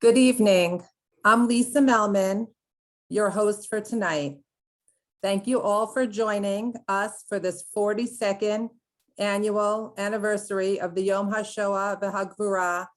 Good evening. I'm Lisa Melman, your host for tonight. Thank you all for joining us for this 42nd annual anniversary of the Yom HaShoah V'Hagvura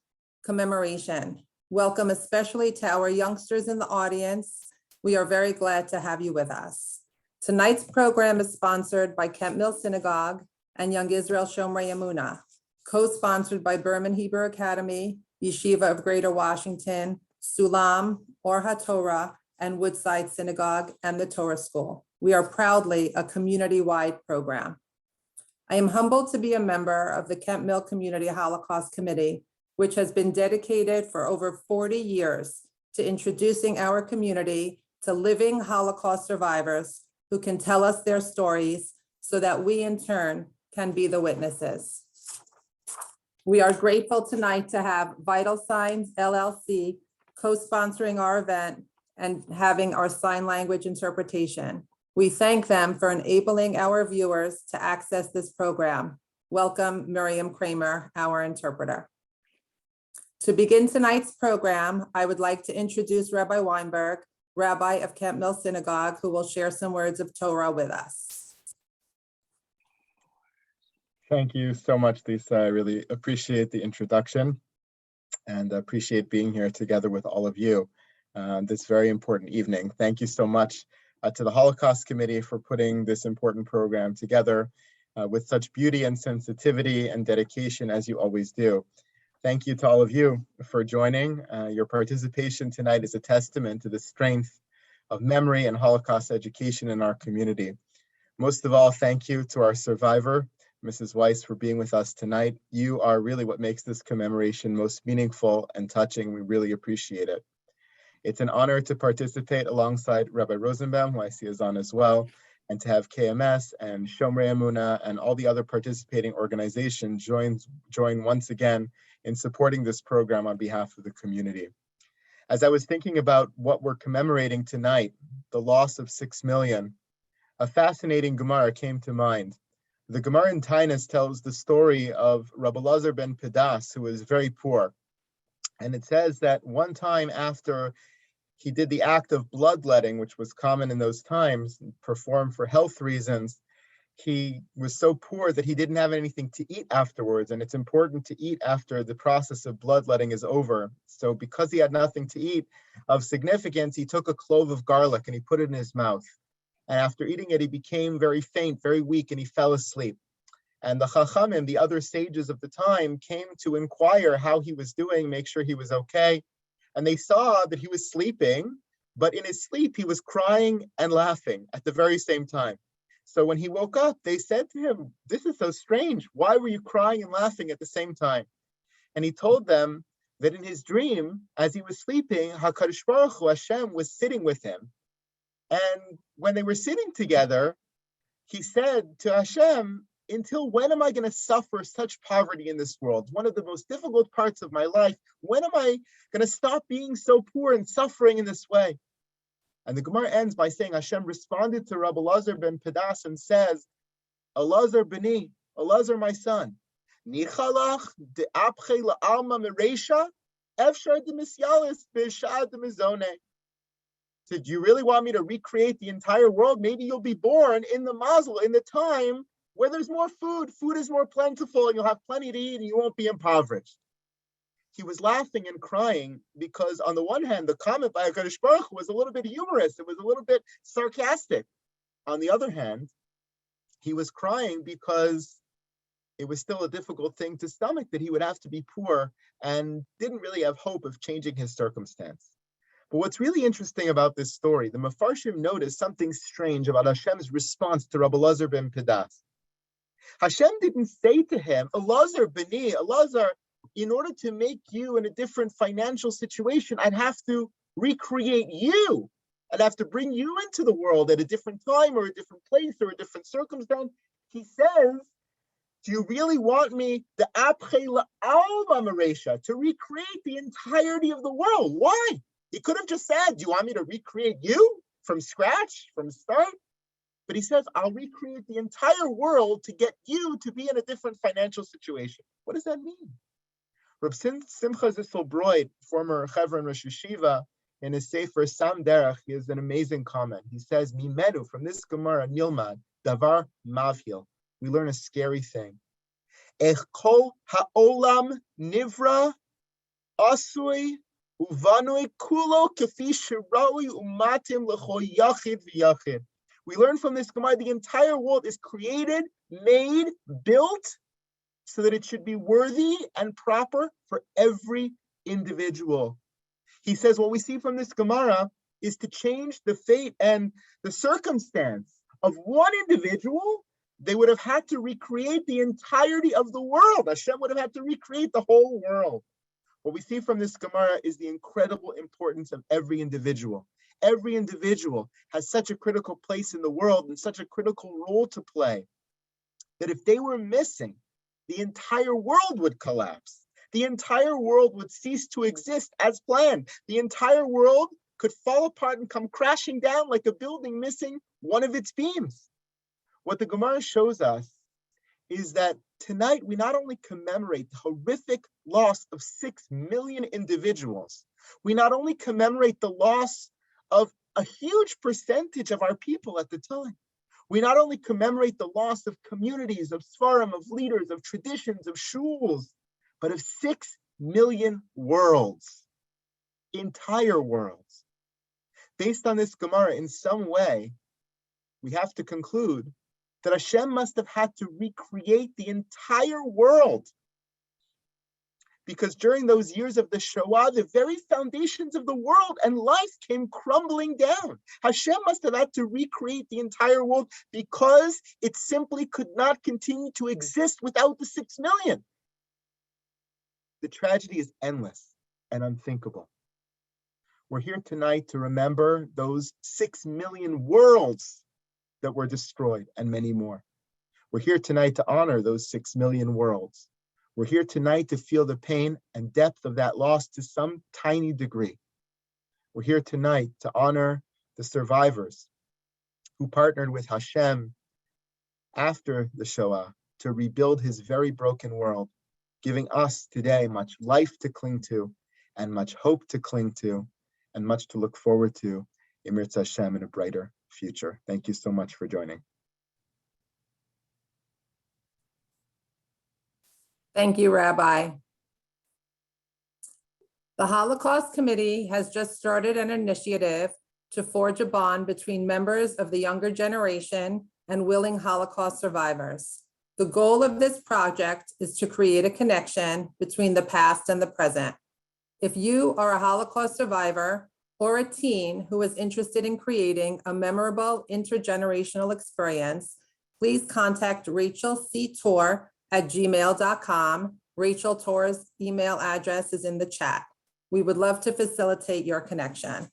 commemoration. Welcome especially to our youngsters in the audience. We are very glad to have you with us. Tonight's program is sponsored by Kent Mill Synagogue and Young Israel Shomrei Emunah, co-sponsored by Berman Hebrew Academy, Yeshiva of Greater Washington, Sulam, Or HaTorah, and Woodside Synagogue and the Torah School. We are proudly a community-wide program. I am humbled to be a member of the Kent Mill Community Holocaust Committee, which has been dedicated for over 40 years to introducing our community to living Holocaust survivors who can tell us their stories so that we in turn can be the witnesses. We are grateful tonight to have Vital Signs LLC co-sponsoring our event and having our sign language interpretation. We thank them for enabling our viewers to access this program. Welcome, Miriam Kramer, our interpreter. To begin tonight's program, I would like to introduce Rabbi Weinberg, Rabbi of Kent Mill Synagogue, who will share some words of Torah with us. Thank you so much, Lisa. I really appreciate the introduction and appreciate being here together with all of you this very important evening. Thank you so much to the Holocaust Committee for putting this important program together with such beauty and sensitivity and dedication as you always do. Thank you to all of you for joining. Your participation tonight is a testament to the strength of memory and Holocaust education in our community. Most of all, thank you to our survivor, Mrs. Weiss, for being with us tonight. You are really what makes this commemoration most meaningful and touching. We really appreciate it. It's an honor to participate alongside Rabbi Rosenbaum, who I see is on as well, and to have KMS and Shomrei Emunah and all the other participating organizations join once again in supporting this program on behalf of the community. As I was thinking about what we're commemorating tonight, the loss of 6 million, a fascinating Gemara came to mind. The Gemara in Taanis tells the story of Rabbi Elazar ben Pedas, who was very poor. And it says that one time after he did the act of bloodletting, which was common in those times, performed for health reasons, he was so poor that he didn't have anything to eat afterwards. And it's important to eat after the process of bloodletting is over. So because he had nothing to eat of significance, he took a clove of garlic and he put it in his mouth. And after eating it, he became very faint, very weak, and he fell asleep. And the Chachamim, the other sages of the time, came to inquire how he was doing, make sure he was okay. And they saw that he was sleeping, but in his sleep, he was crying and laughing at the very same time. So when he woke up, they said to him, "This is so strange. Why were you crying and laughing at the same time?" And he told them that in his dream, as he was sleeping, HaKadosh Baruch Hu, Hashem, was sitting with him. And when they were sitting together, he said to Hashem, "Until when am I going to suffer such poverty in this world? One of the most difficult parts of my life. When am I going to stop being so poor and suffering in this way?" And the Gemara ends by saying Hashem responded to Rabbi Elazar ben Pedas and says, "Elazar beni, Elazar my son, nichalach de'apche la'alma mereisha, efshar de'misyalis b'shad de'mizone." So do you really want me to recreate the entire world? Maybe you'll be born in the mazel, in the time where there's more food. Food is more plentiful and you'll have plenty to eat and you won't be impoverished. He was laughing and crying because on the one hand, the comment by HaKadosh Baruch Hu was a little bit humorous. It was a little bit sarcastic. On the other hand, he was crying because it was still a difficult thing to stomach that he would have to be poor and didn't really have hope of changing his circumstance. But what's really interesting about this story, the Mefarshim noticed something strange about Hashem's response to Rabbi Elazar ben Pedas. Hashem didn't say to him, "Elazar beni, Elazar, in order to make you in a different financial situation, I'd have to recreate you. I'd have to bring you into the world at a different time or a different place or a different circumstance." He says, "Do you really want me to recreate the entirety of the world? Why?" He could have just said, "Do you want me to recreate you from scratch, from start?" But he says, "I'll recreate the entire world to get you to be in a different financial situation." What does that mean? Reb Simcha Zissel Broid, former Chevron Rosh Yeshiva, in his Sefer Sam Derech, he has an amazing comment. He says, Mimenu, from this Gemara, Nilmad, Davar Mavhil. We learn a scary thing. Ech kol ha'olam nivra asui uvanui kulo kefi shiraui umatim lecho yachid v'yachid. We learn from this Gemara, the entire world is created, made, built, so that it should be worthy and proper for every individual. He says what we see from this Gemara is to change the fate and the circumstance of one individual, they would have had to recreate the entirety of the world. Hashem would have had to recreate the whole world. What we see from this Gemara is the incredible importance of every individual. Every individual has such a critical place in the world and such a critical role to play that if they were missing, the entire world would collapse. The entire world would cease to exist as planned. The entire world could fall apart and come crashing down like a building missing one of its beams. What the Gemara shows us is that tonight we not only commemorate the horrific loss of 6 million individuals, we not only commemorate the loss of a huge percentage of our people at the time, we not only commemorate the loss of communities, of svarim, of leaders, of traditions, of shuls, but of 6 million worlds, entire worlds. Based on this Gemara, in some way, we have to conclude that Hashem must have had to recreate the entire world. Because during those years of the Shoah, the very foundations of the world and life came crumbling down. Hashem must have had to recreate the entire world because it simply could not continue to exist without the 6 million. The tragedy is endless and unthinkable. We're here tonight to remember those 6 million worlds that were destroyed and many more. We're here tonight to honor those 6 million worlds. We're here tonight to feel the pain and depth of that loss to some tiny degree. We're here tonight to honor the survivors who partnered with Hashem after the Shoah to rebuild his very broken world, giving us today much life to cling to and much hope to cling to and much to look forward to in Mirza Hashem in a brighter future. Thank you so much for joining. Thank you, Rabbi. The Holocaust Committee has just started an initiative to forge a bond between members of the younger generation and willing Holocaust survivors. The goal of this project is to create a connection between the past and the present. If you are a Holocaust survivor or a teen who is interested in creating a memorable intergenerational experience, please contact Rachel C. Tor at gmail.com. Rachel Tor's email address is in the chat. We would love to facilitate your connection.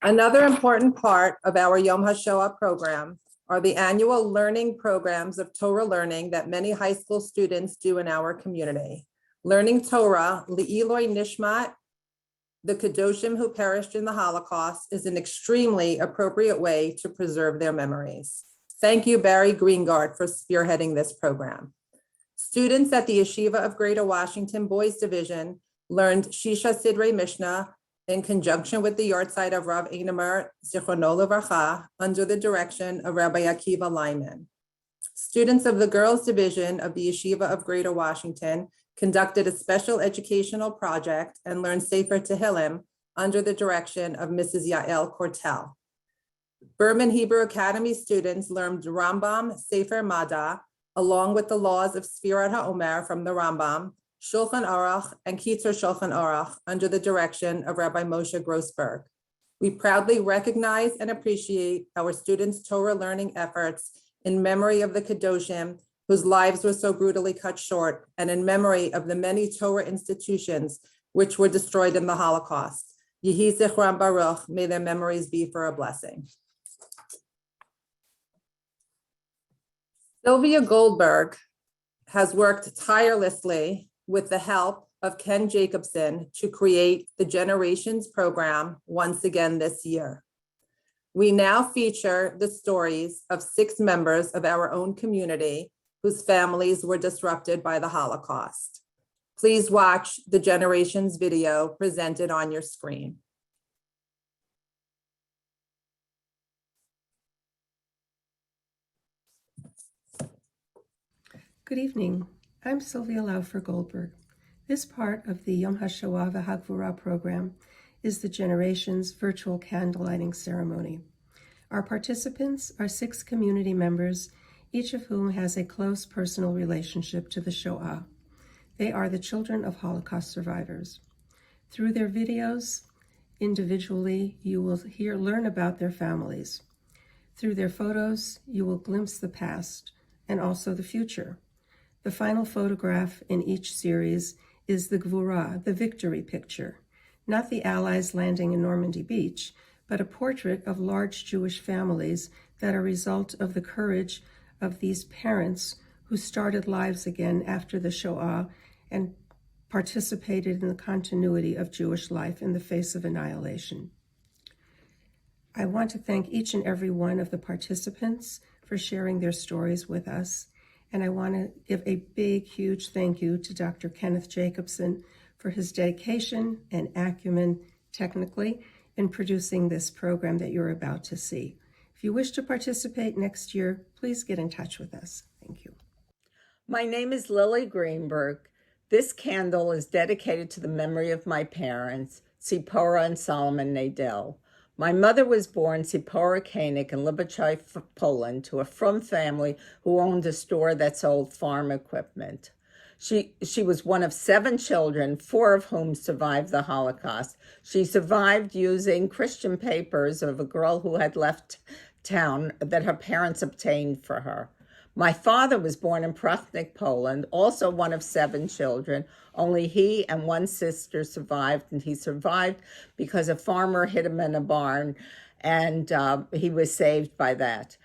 Another important part of our Yom HaShoah program are the annual learning programs of Torah learning that many high school students do in our community. Learning Torah, Le'iloi Nishmat, the Kedoshim who perished in the Holocaust, is an extremely appropriate way to preserve their memories. Thank you, Barry Greengard, for spearheading this program. Students at the Yeshiva of Greater Washington Boys Division learned Shisha Sidrei Mishnah in conjunction with the yahrzeit of Rav Einemer, Zichrono Livracha, under the direction of Rabbi Akiva Lyman. Students of the Girls Division of the Yeshiva of Greater Washington conducted a special educational project and learned Sefer Tehillim under the direction of Mrs. Yael Kortel. Berman Hebrew Academy students learned Rambam Sefer Mada, along with the laws of Sfirat HaOmer from the Rambam, Shulchan Aruch, and Kitzur Shulchan Aruch under the direction of Rabbi Moshe Grossberg. We proudly recognize and appreciate our students' Torah learning efforts in memory of the Kedoshim whose lives were so brutally cut short, and in memory of the many Torah institutions which were destroyed in the Holocaust. Yehi Zichron Baruch, may their memories be for a blessing. Sylvia Goldberg has worked tirelessly with the help of Ken Jacobson to create the Generations program once again this year. We now feature the stories of 6 members of our own community whose families were disrupted by the Holocaust. Please watch the Generations video presented on your screen. Good evening. I'm Sylvia Laufer Goldberg. This part of the Yom HaShoah V'Hagvura program is the Generations virtual candle lighting ceremony. Our participants are 6 community members, each of whom has a close personal relationship to the Shoah. They are the children of Holocaust survivors. Through their videos, individually, you will learn about their families. Through their photos, you will glimpse the past and also the future. The final photograph in each series is the Gvura, the victory picture, not the Allies landing in Normandy Beach, but a portrait of large Jewish families that are a result of the courage of these parents who started lives again after the Shoah and participated in the continuity of Jewish life in the face of annihilation. I want to thank each and every one of the participants for sharing their stories with us. And I want to give a big, huge thank you to Dr. Kenneth Jacobson for his dedication and acumen technically in producing this program that you're about to see. If you wish to participate next year, please get in touch with us. Thank you. My name is Lily Greenberg. This candle is dedicated to the memory of my parents, Tzipora and Solomon Nadel. My mother was born Tzipora Koenig in Lubachai, Poland, to a frum family who owned a store that sold farm equipment. She was one of 7 children, 4 of whom survived the Holocaust. She survived using Christian papers of a girl who had left town that her parents obtained for her. My father was born in Prochnik, Poland, also one of 7 children. Only he and 1 sister survived, and he survived because a farmer hit him in a barn, and he was saved by that.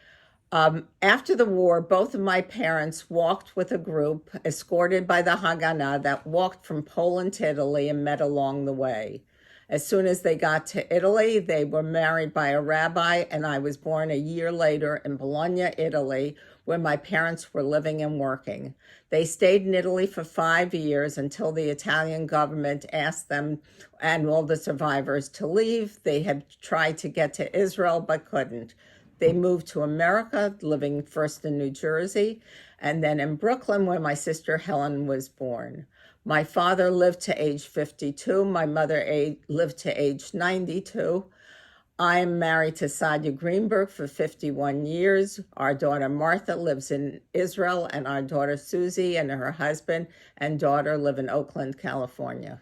After the war, both of my parents walked with a group escorted by the Haganah that walked from Poland to Italy and met along the way. As soon as they got to Italy, they were married by a rabbi, and I was born a year later in Bologna, Italy, where my parents were living and working. They stayed in Italy for 5 years until the Italian government asked them and all the survivors to leave. They had tried to get to Israel but couldn't. They moved to America, living first in New Jersey, and then in Brooklyn, where my sister Helen was born. My father lived to age 52. My mother lived to age 92. I am married to Sadia Greenberg for 51 years. Our daughter Martha lives in Israel, and our daughter Susie and her husband and daughter live in Oakland, California.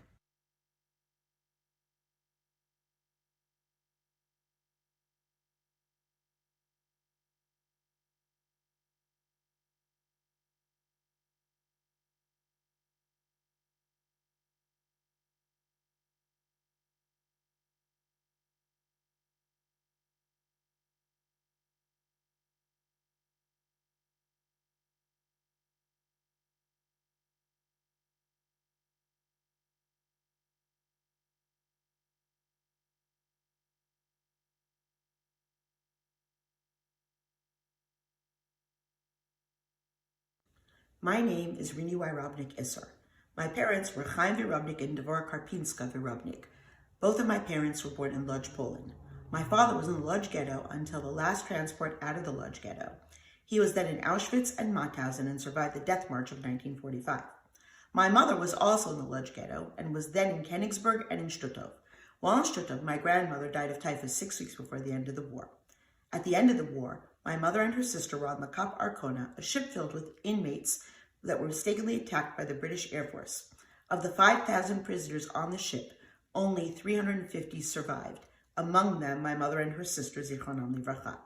My name is Rini Wyrobnik Isser. My parents were Chaim Wyrobnik and Devorah Karpinska Wyrobnik. Both of my parents were born in Lodz, Poland. My father was in the Lodz ghetto until the last transport out of the Lodz ghetto. He was then in Auschwitz and Mauthausen and survived the death march of 1945. My mother was also in the Lodz ghetto and was then in Königsberg and in Stutthof. While in Stutthof, my grandmother died of typhus 6 weeks before the end of the war. At the end of the war, my mother and her sister were on the Kap Arkona, a ship filled with inmates that were mistakenly attacked by the British Air Force. Of the 5,000 prisoners on the ship, only 350 survived. Among them, my mother and her sister, Zichronam Livracha.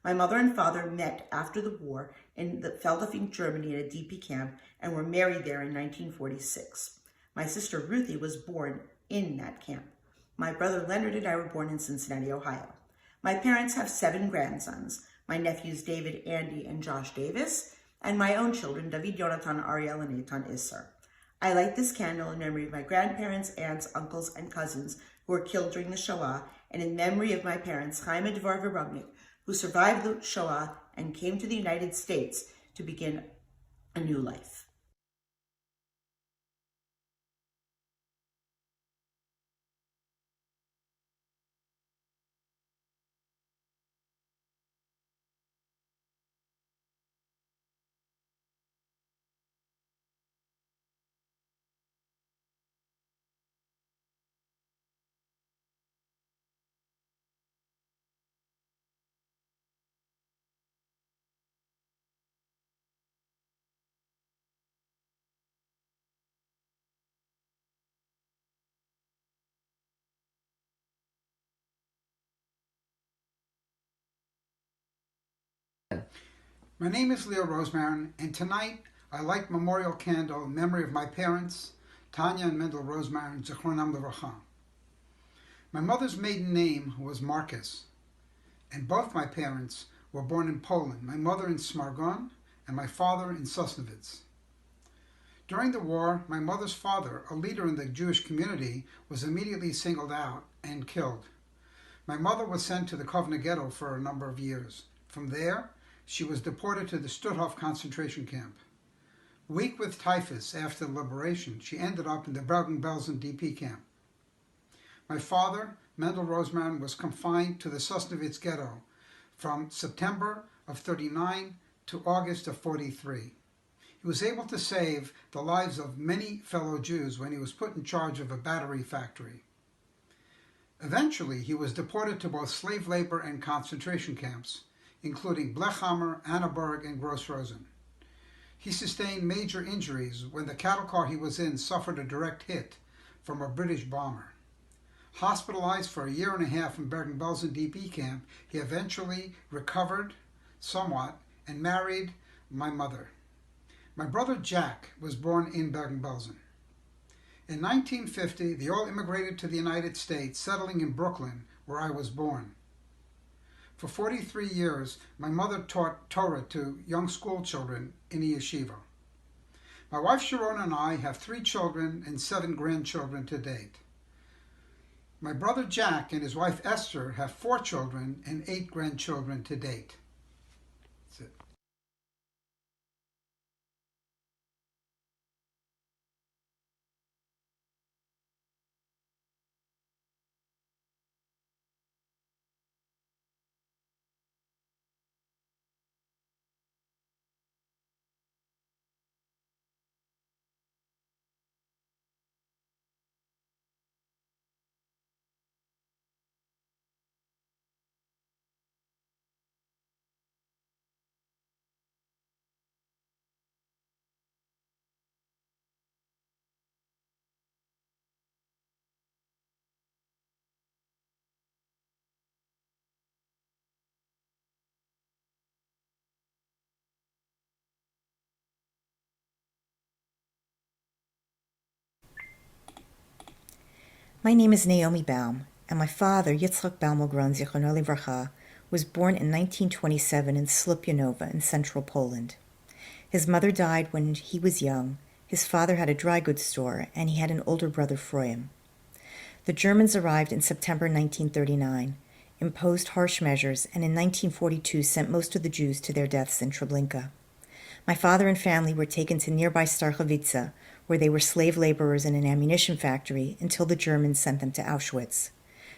My mother and father met after the war in the Feldafing, Germany, in a DP camp and were married there in 1946. My sister Ruthie was born in that camp. My brother Leonard and I were born in Cincinnati, Ohio. My parents have 7 grandsons, my nephews David, Andy, and Josh Davis, and my own children, David, Jonathan, Ariel, and Eitan Isser. I light this candle in memory of my grandparents, aunts, uncles, and cousins who were killed during the Shoah, and in memory of my parents, Chaim and Devorah Wyrobnik, who survived the Shoah and came to the United States to begin a new life. My name is Leo Rosemarin, and tonight I light memorial candle in memory of my parents, Tanya and Mendel Rosemarin, Zichronam Livracha. My mother's maiden name was Marcus, and both my parents were born in Poland, my mother in Smargon and my father in Sosnovitz. During the war, my mother's father, a leader in the Jewish community, was immediately singled out and killed. My mother was sent to the Kovna ghetto for a number of years. From there, she was deported to the Stutthof concentration camp. Weak with typhus after the liberation, she ended up in the Bergen-Belsen DP camp. My father, Mendel Rosemarin, was confined to the Sosnovitz ghetto from September of 39 to August of 43. He was able to save the lives of many fellow Jews when he was put in charge of a battery factory. Eventually, he was deported to both slave labor and concentration camps, including Blechhammer, Annaberg, and Gross Rosen. He sustained major injuries when the cattle car he was in suffered a direct hit from a British bomber. Hospitalized for a year and a half in Bergen-Belsen DP camp, he eventually recovered somewhat and married my mother. My brother Jack was born in Bergen-Belsen. In 1950, they all immigrated to the United States, settling in Brooklyn, where I was born. For 43 years, my mother taught Torah to young school children in a yeshiva. My wife Sharon and I have 3 children and 7 grandchildren to date. My brother Jack and his wife Esther have 4 children and 8 grandchildren to date. That's it. My name is Naomi Baum, and my father, Yitzchak Baum-Ogron, Zichrono Livracha, was born in 1927 in Slupjanova in central Poland. His mother died when he was young, his father had a dry goods store, and he had an older brother, Froyam. The Germans arrived in September 1939, imposed harsh measures, and in 1942 sent most of the Jews to their deaths in Treblinka. My father and family were taken to nearby Starchowice, where they were slave laborers in an ammunition factory until the Germans sent them to Auschwitz.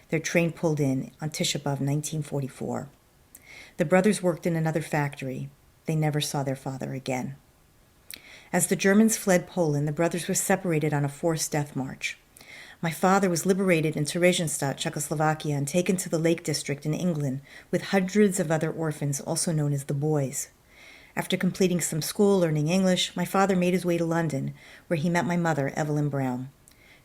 Their train pulled in on Tisha B'Av 1944. The brothers worked in another factory. They never saw their father again. As the Germans fled Poland, the brothers were separated on a forced death march. My father was liberated in Theresienstadt, Czechoslovakia, and taken to the Lake District in England with hundreds of other orphans, also known as the Boys. After completing some school, learning English, my father made his way to London, where he met my mother, Evelyn Brown.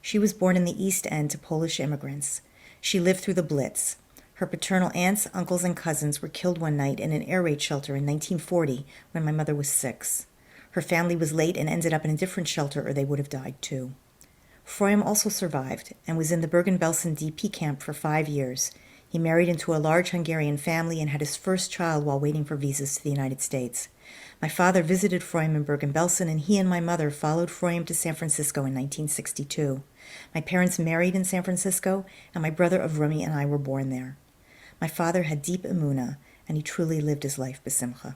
She was born in the East End to Polish immigrants. She lived through the Blitz. Her paternal aunts, uncles, and cousins were killed one night in an air raid shelter in 1940 when my mother was 6. Her family was late and ended up in a different shelter, or they would have died too. Froyam also survived and was in the Bergen-Belsen DP camp for 5 years. He married into a large Hungarian family and had his first child while waiting for visas to the United States. My father visited Froyam in Bergen-Belsen, and he and my mother followed Froyam to San Francisco in 1962. My parents married in San Francisco, and my brother Avrami and I were born there. My father had deep emunah, and he truly lived his life b'simcha.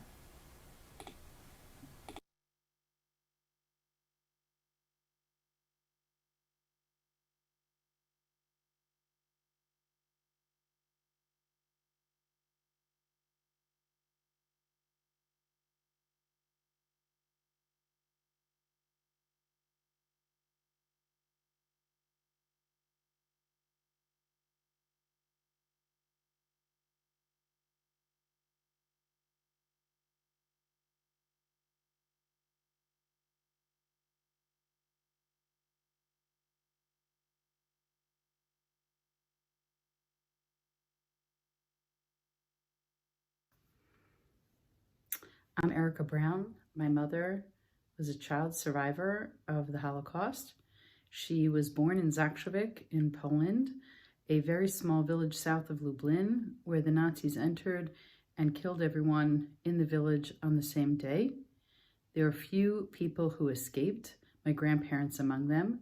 I'm Erica Brown. My mother was a child survivor of the Holocaust. She was born in Zakrzewicz in Poland, a very small village south of Lublin, where the Nazis entered and killed everyone in the village on the same day. There are few people who escaped, my grandparents among them.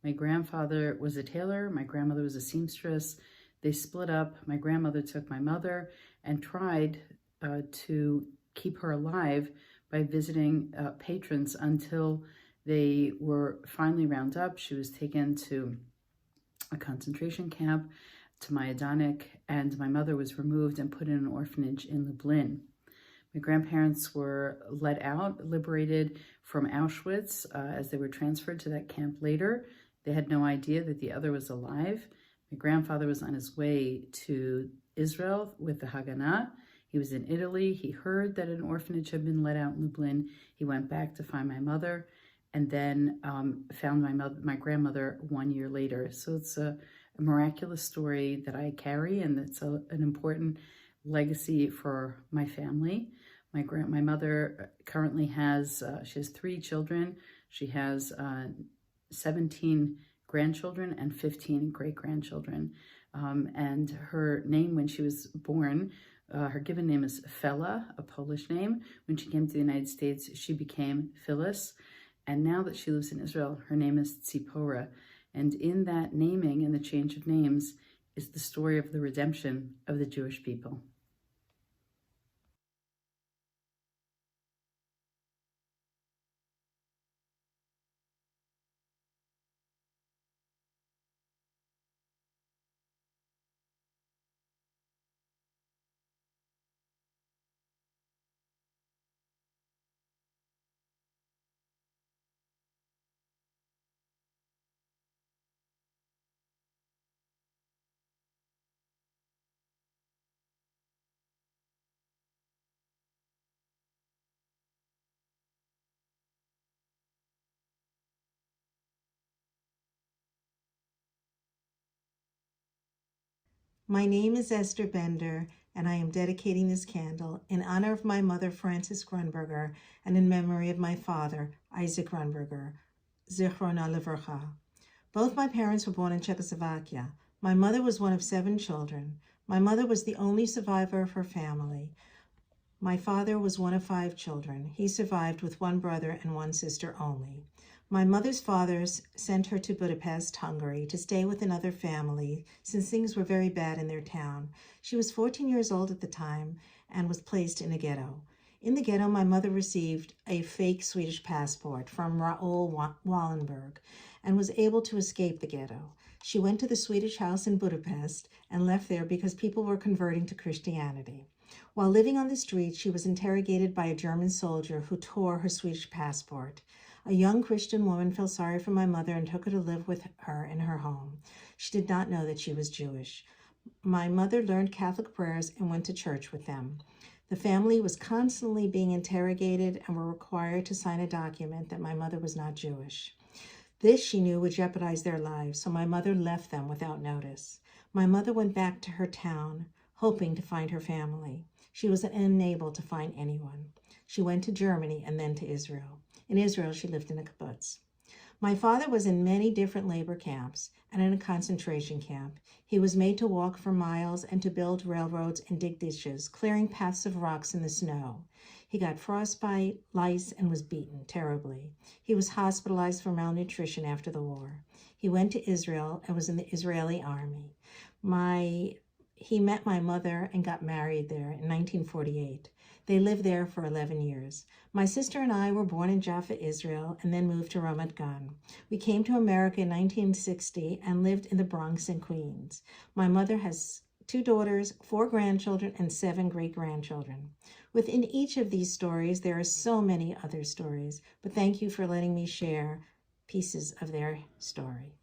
My grandfather was a tailor, my grandmother was a seamstress. They split up. My grandmother took my mother and tried to keep her alive by visiting patrons until they were finally rounded up. She was taken to a concentration camp, to Majdanek, and my mother was removed and put in an orphanage in Lublin. My grandparents were let out, liberated from Auschwitz as they were transferred to that camp later. They had no idea that the other was alive. My grandfather was on his way to Israel with the Haganah. He was in Italy. He heard that an orphanage had been let out in Lublin. He went back to find my mother and then found my grandmother 1 year later. So it's a miraculous story that I carry, and it's an important legacy for my family. My mother currently has, she has 3 children. She has 17 grandchildren and 15 great-grandchildren. And her name when she was born, her given name is Fela, a Polish name. When she came to the United States, she became Phyllis. And now that she lives in Israel, her name is Tzipora. And in that naming and the change of names is the story of the redemption of the Jewish people. My name is Esther Bender, and I am dedicating this candle in honor of my mother, Frances Grunberger, and in memory of my father, Isaac Grunberger, Zichrona Livracha. Both my parents were born in Czechoslovakia. My mother was one of 7 children. My mother was the only survivor of her family. My father was one of 5 children. He survived with 1 brother and 1 sister only. My mother's father sent her to Budapest, Hungary, to stay with another family since things were very bad in their town. She was 14 years old at the time and was placed in a ghetto. In the ghetto, my mother received a fake Swedish passport from Raoul Wallenberg and was able to escape the ghetto. She went to the Swedish house in Budapest and left there because people were converting to Christianity. While living on the street, she was interrogated by a German soldier who tore her Swedish passport. A young Christian woman felt sorry for my mother and took her to live with her in her home. She did not know that she was Jewish. My mother learned Catholic prayers and went to church with them. The family was constantly being interrogated and were required to sign a document that my mother was not Jewish. This, she knew, would jeopardize their lives, so my mother left them without notice. My mother went back to her town, hoping to find her family. She was unable to find anyone. She went to Germany and then to Israel. In Israel, she lived in a kibbutz. My father was in many different labor camps and in a concentration camp. He was made to walk for miles and to build railroads and dig ditches, clearing paths of rocks in the snow. He got frostbite, lice, and was beaten terribly. He was hospitalized for malnutrition after the war. He went to Israel and was in the Israeli army. He met my mother and got married there in 1948. They lived there for 11 years. My sister and I were born in Jaffa, Israel, and then moved to Ramat Gan. We came to America in 1960 and lived in the Bronx and Queens. My mother has 2 daughters, 4 grandchildren, and 7 great-grandchildren. Within each of these stories, there are so many other stories, but thank you for letting me share pieces of their story.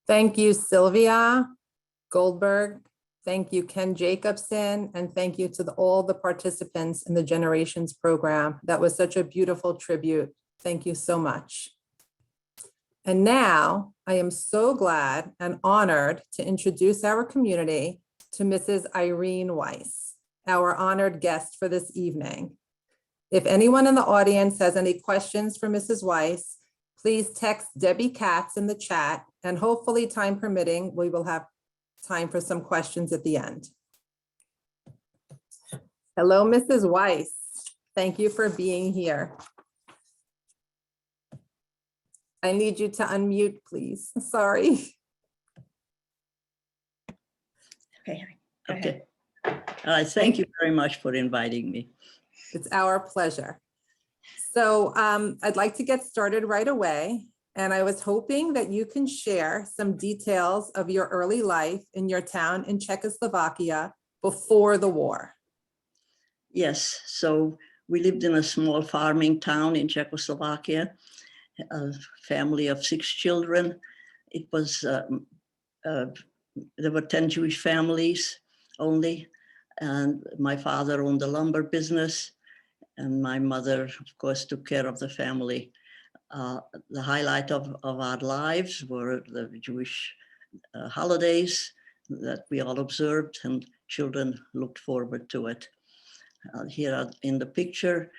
Thank you, Sylvia Goldberg. Thank you, Ken Jacobson, and thank you to all the participants in the Generations program. That was such a beautiful tribute. Thank you so much. And now I am so glad and honored to introduce our community to Mrs. Irene Weiss, our honored guest for this evening. If anyone in the audience has any questions for Mrs. Weiss, please text Debbie Katz in the chat, and hopefully, time permitting, we will have time for some questions at the end. Hello, Mrs. Weiss. Thank you for being here. I need you to unmute, please. Sorry. Okay. Okay. Thank you very much for inviting me. It's our pleasure. So I'd like to get started right away. And I was hoping that you can share some details of your early life in your town in Czechoslovakia before the war. Yes. So we lived in a small farming town in Czechoslovakia, a family of 6 children. It was, there were 10 Jewish families only. And my father owned a lumber business. And my mother, of course, took care of the family. The highlight of our lives were the Jewish holidays that we all observed, and children looked forward to it. Here in the picture,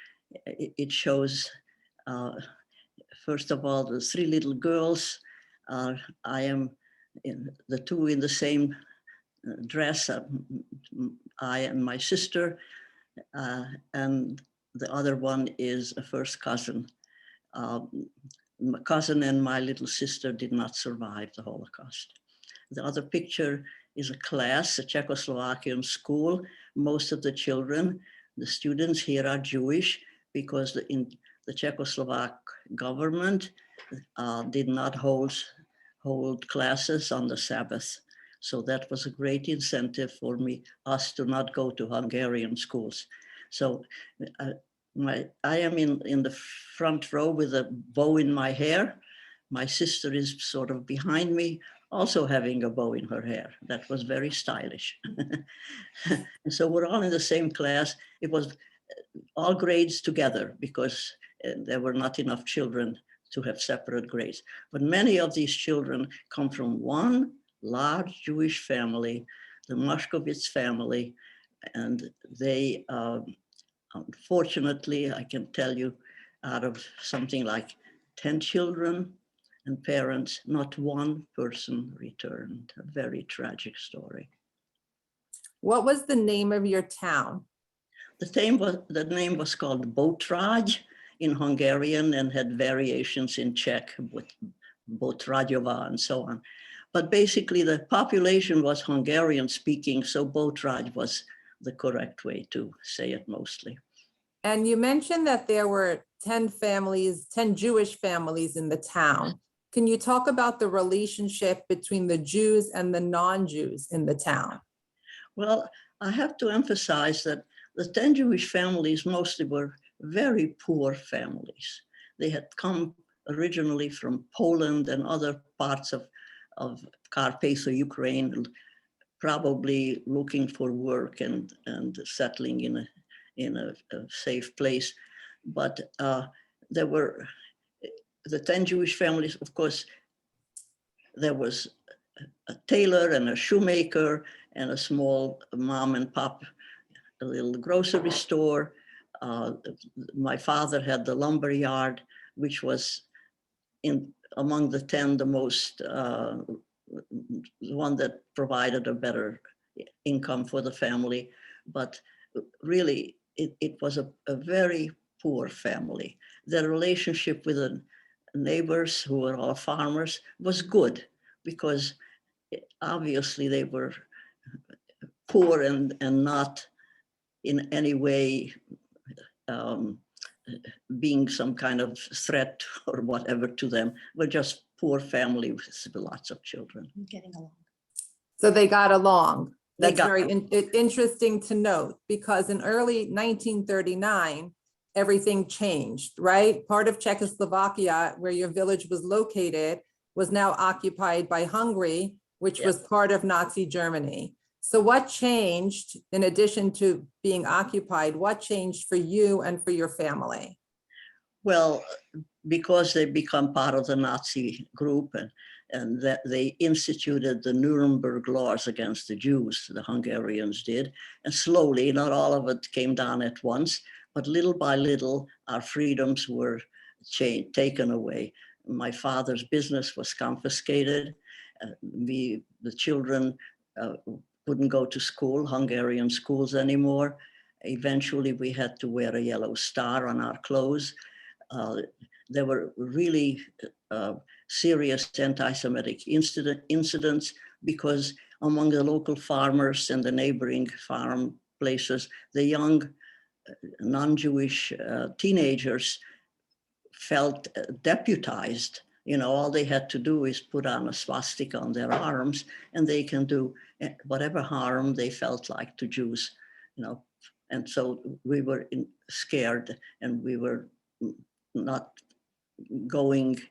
it shows, first of all, the 3 little girls. I am the 2 in the same dress, I and my sister, and the other one is a first cousin. My cousin and my little sister did not survive the Holocaust. The other picture is a class, a Czechoslovakian school. Most of the children, the students here are Jewish because the Czechoslovak government did not hold classes on the Sabbath. So that was a great incentive for us to not go to Hungarian schools. So I am in the front row with a bow in my hair. My sister is sort of behind me, also having a bow in her hair. That was very stylish. And so we're all in the same class. It was all grades together because there were not enough children to have separate grades. But many of these children come from one large Jewish family, the Mashkovitz family, and they, unfortunately, I can tell you, out of something like 10 children and parents, not one person returned. A very tragic story. What was the name of your town? The name was called Botraj in Hungarian and had variations in Czech with Botrajova and so on. But basically the population was Hungarian speaking, so Botraj was the correct way to say it mostly. And you mentioned that there were 10 families, 10 Jewish families in the town. Can you talk about the relationship between the Jews and the non-Jews in the town? Well, I have to emphasize that the 10 Jewish families mostly were very poor families. They had come originally from Poland and other parts of Carpatho, Ukraine, probably looking for work and settling in a safe place. But there were the 10 Jewish families, of course. There was a tailor and a shoemaker and a small mom and pop, a little grocery store. My father had the lumber yard, which was among the 10, the most, one that provided a better income for the family. But really, it was a very poor family. The relationship with the neighbors, who were all farmers, was good because obviously they were poor and not in any way being some kind of threat or whatever to them. We're just poor family with lots of children. Getting along. So they got along. They That's got very interesting to note, because in early 1939, everything changed, right? Part of Czechoslovakia, where your village was located, was now occupied by Hungary, which Yeah. was part of Nazi Germany. So what changed, in addition to being occupied, what changed for you and for your family? Well, because they become part of the Nazi group and that they instituted the Nuremberg laws against the Jews, the Hungarians did. And slowly, not all of it came down at once, but little by little, our freedoms were taken away. My father's business was confiscated. The children couldn't go to school, Hungarian schools anymore. Eventually, we had to wear a yellow star on our clothes. There were really serious anti-Semitic incidents because among the local farmers and the neighboring farm places, the young non-Jewish teenagers felt deputized. You know, all they had to do is put on a swastika on their arms and they can do whatever harm they felt like to Jews, you know. And so we were scared and we were not going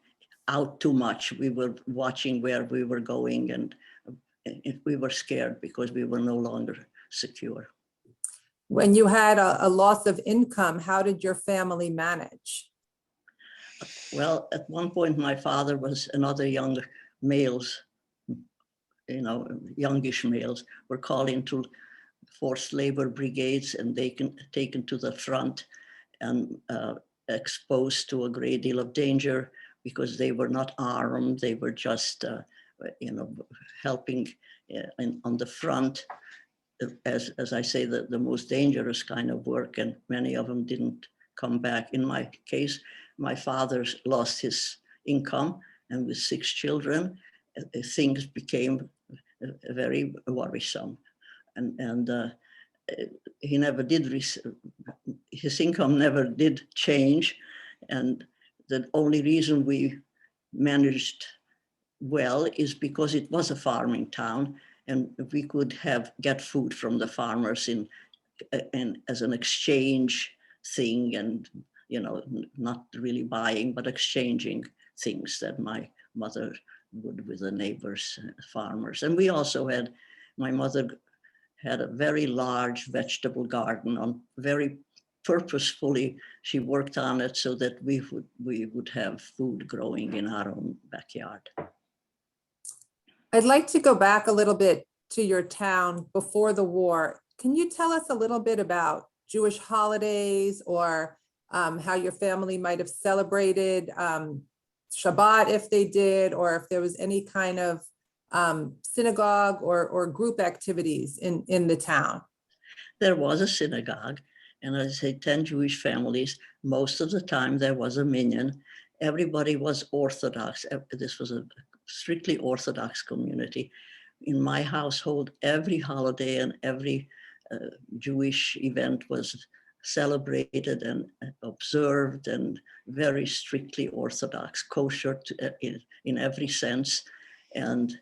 out too much. We were watching where we were going and we were scared because we were no longer secure. When you had a loss of income, how did your family manage? Well, at one point, my father and other young males, you know, youngish males, were called into forced labor brigades and taken to the front and exposed to a great deal of danger because they were not armed. They were just, you know, helping on the front. As I say, the most dangerous kind of work, and many of them didn't come back. In my case, my father lost his income, and with 6 children, things became very worrisome. And he never did, his income never did change. And the only reason we managed well is because it was a farming town and we could get food from the farmers in as an exchange thing, and you know, not really buying but exchanging things that my mother would with the neighbors, farmers. And we also had, my mother had a very large vegetable garden on very purposefully. She worked on it so that we would have food growing in our own backyard. I'd like to go back a little bit to your town before the war. Can you tell us a little bit about Jewish holidays or how your family might have celebrated Shabbat if they did, or if there was any kind of synagogue or group activities in the town? There was a synagogue, and I say 10 Jewish families. Most of the time there was a minyan. Everybody was Orthodox. This was a strictly Orthodox community. In my household, every holiday and every Jewish event was celebrated and observed, and very strictly Orthodox, kosher in every sense. And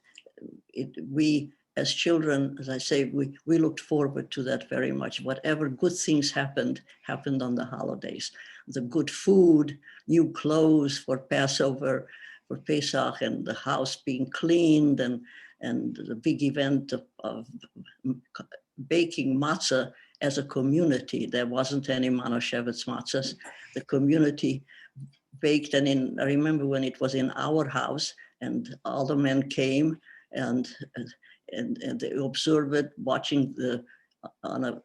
we, as children, as I say, we looked forward to that very much. Whatever good things happened on the holidays. The good food, new clothes for Passover, for Pesach, and the house being cleaned, and the big event of baking matzah as a community. There wasn't any Manoshevitz matzahs. The community baked, and I remember when it was in our house, and all the men came and they observed it, watching on a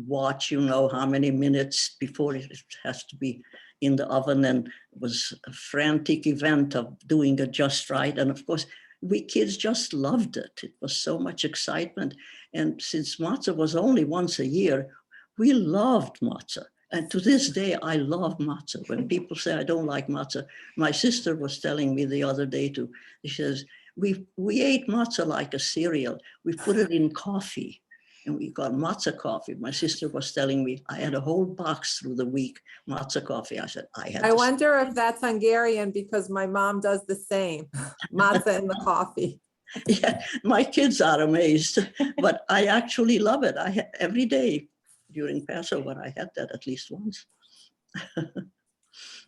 watch, you know, how many minutes before it has to be in the oven, and it was a frantic event of doing it just right. And of course, we kids just loved it. It was so much excitement. And since matzah was only once a year, we loved matzah. And to this day, I love matzah. When people say I don't like matzah, my sister was telling me the other day too, she says, we ate matzah like a cereal. We put it in coffee and we got matzah coffee. My sister was telling me I had a whole box through the week, matzah coffee. I said, I wonder if that's Hungarian, because my mom does the same, matzah in the coffee. Yeah, my kids are amazed, but I actually love it. Every day during Passover, I had that at least once.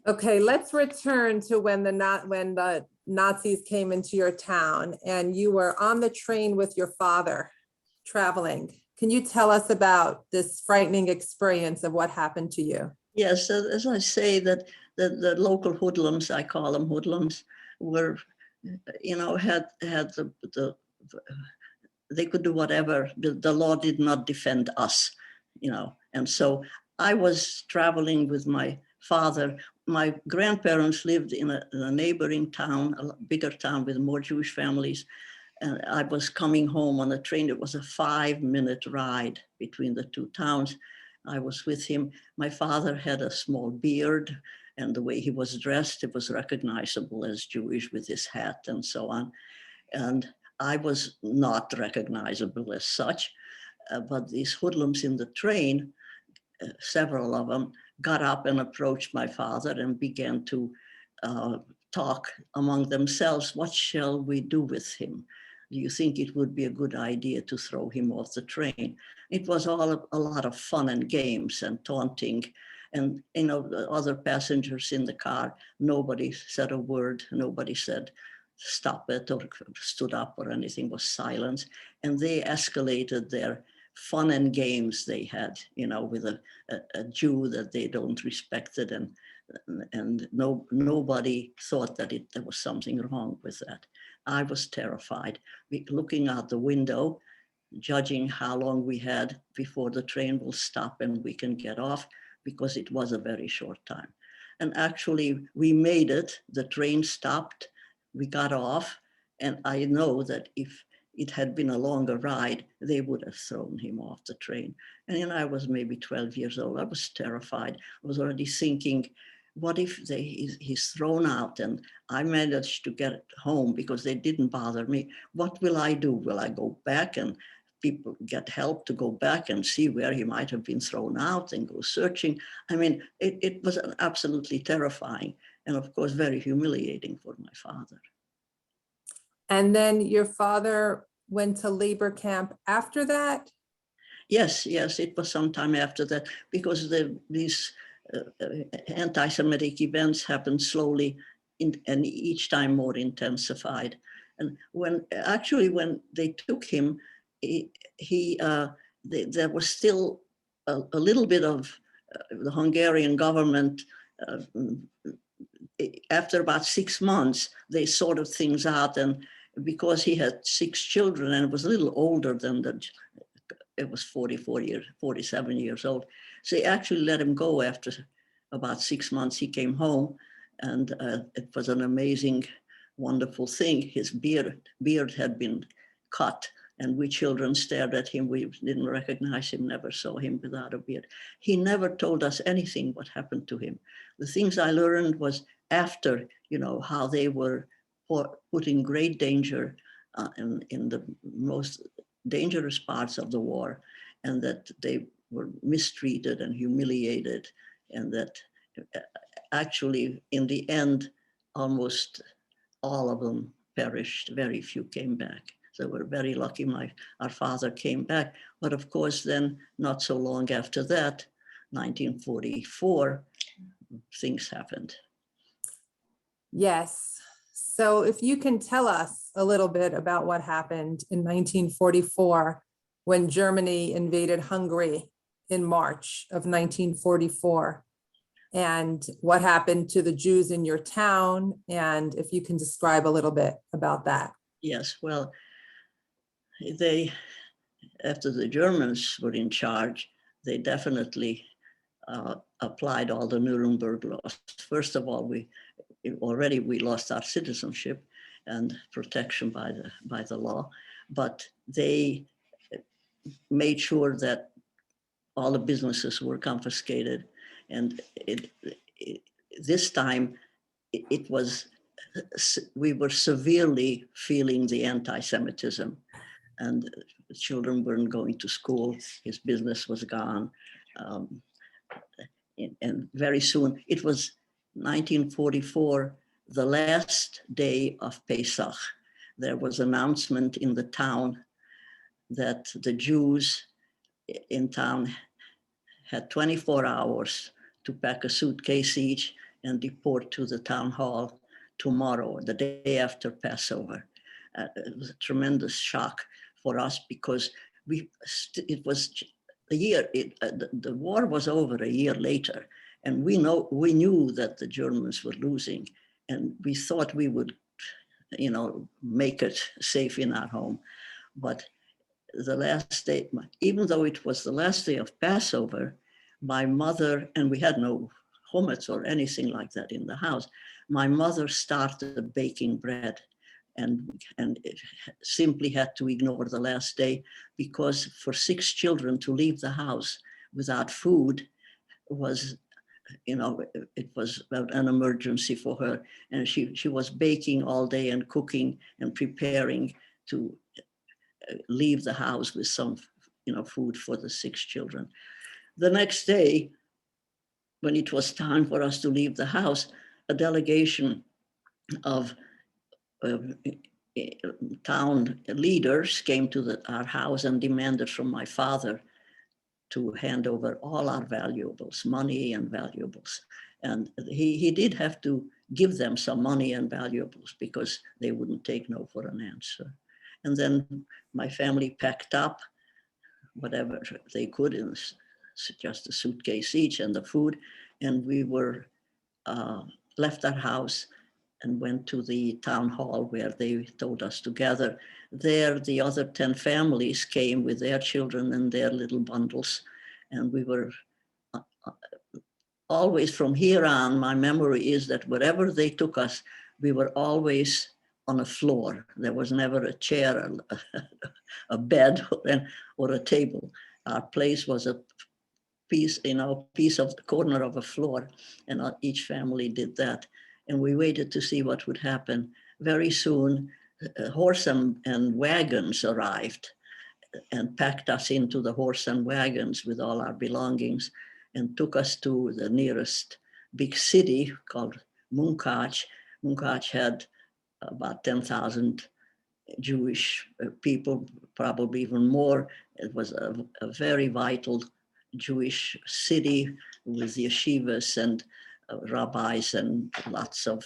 Okay, let's return to when the Nazis came into your town and you were on the train with your father traveling. Can you tell us about this frightening experience of what happened to you? Yes, as I say, that the local hoodlums, I call them hoodlums, were, had they could do whatever. The law did not defend us, and so I was traveling with my father. My grandparents lived in a neighboring town, a bigger town with more Jewish families. And I was coming home on a train. It was a 5-minute ride between the two towns. I was with him. My father had a small beard, and the way he was dressed, it was recognizable as Jewish with his hat and so on. And I was not recognizable as such, but these hoodlums in the train, several of them, got up and approached my father and began to talk among themselves. What shall we do with him? Do you think it would be a good idea to throw him off the train? It was all a lot of fun and games and taunting. And, the other passengers in the car, nobody said a word. Nobody said, stop it, or stood up or anything. Was silence. And they escalated their fun and games they had, with a Jew that they don't respected, and nobody thought that there was something wrong with that. I was terrified, looking out the window, judging how long we had before the train will stop and we can get off, because it was a very short time. And actually, we made it. The train stopped, we got off, and I know that if it had been a longer ride, they would have thrown him off the train. And I was maybe 12 years old. I was terrified. I was already thinking, what if he's thrown out and I managed to get home because they didn't bother me? What will I do? Will I go back and people get help to go back and see where he might have been thrown out and go searching? I mean, it was absolutely terrifying, and of course, very humiliating for my father. And then your father went to labor camp after that? Yes, it was sometime after that, because these anti-Semitic events happened slowly and each time more intensified. And when they took him, there was still a little bit of the Hungarian government. After about 6 months, they sorted things out, and because he had 6 children and was a little older than it was 47 years old. So they actually let him go after about 6 months. He came home, and it was an amazing, wonderful thing. His beard had been cut, and we children stared at him. We didn't recognize him, never saw him without a beard. He never told us anything what happened to him. The things I learned was after, how they were put in great danger in the most dangerous parts of the war, and that they were mistreated and humiliated, and that actually in the end almost all of them perished. Very few came back. So we're very lucky our father came back. But of course, then not so long after that, 1944, things happened. Yes. So if you can tell us a little bit about what happened in 1944 when Germany invaded Hungary in March of 1944, and what happened to the Jews in your town, and if you can describe a little bit about that. Yes, well, after the Germans were in charge, they definitely applied all the Nuremberg laws. First of all, we lost our citizenship and protection by the law, but they made sure that all the businesses were confiscated, and this time we were severely feeling the anti-Semitism, and children weren't going to school. His business was gone, and very soon it was 1944, the last day of Pesach. There was an announcement in the town that the Jews in town had 24 hours to pack a suitcase each and deport to the town hall tomorrow, the day after Passover. It was a tremendous shock for us because it was a year, the war was over a year later, and we knew that the Germans were losing, and we thought we would, make it safe in our home. But the last day, even though it was the last day of Passover, my mother, and we had no chametz or anything like that in the house, my mother started baking bread, and it simply had to ignore the last day, because for 6 children to leave the house without food was, it was an emergency for her. And she was baking all day and cooking and preparing to leave the house with some, food for the 6 children. The next day, when it was time for us to leave the house, a delegation of town leaders came to our house and demanded from my father to hand over all our valuables, money and valuables. And he did have to give them some money and valuables because they wouldn't take no for an answer. And then my family packed up whatever they could in just a suitcase each and the food. And we were left our house and went to the town hall where they told us to gather. There, the other 10 families came with their children and their little bundles. And we were always, from here on, my memory is that wherever they took us, we were always on a floor. There was never a chair, a bed, or a table. Our place was a piece of the corner of a floor, and each family did that. And we waited to see what would happen. Very soon, horse and wagons arrived and packed us into the horse and wagons with all our belongings and took us to the nearest big city called Munkach. Munkach had about 10,000 Jewish people, probably even more. It was a very vital Jewish city with yeshivas and rabbis and lots of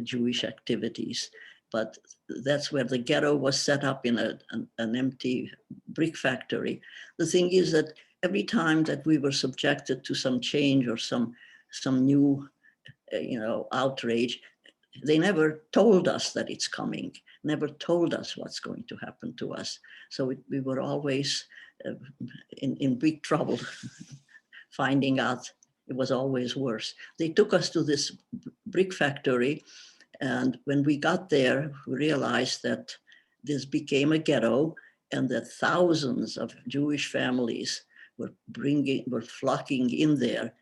Jewish activities. But that's where the ghetto was set up in an empty brick factory. The thing is that every time that we were subjected to some change or some new, outrage, they never told us that it's coming, never told us what's going to happen to us. So we were always in big trouble, finding out it was always worse. They took us to this brick factory, and when we got there, we realized that this became a ghetto and that thousands of Jewish families were flocking in there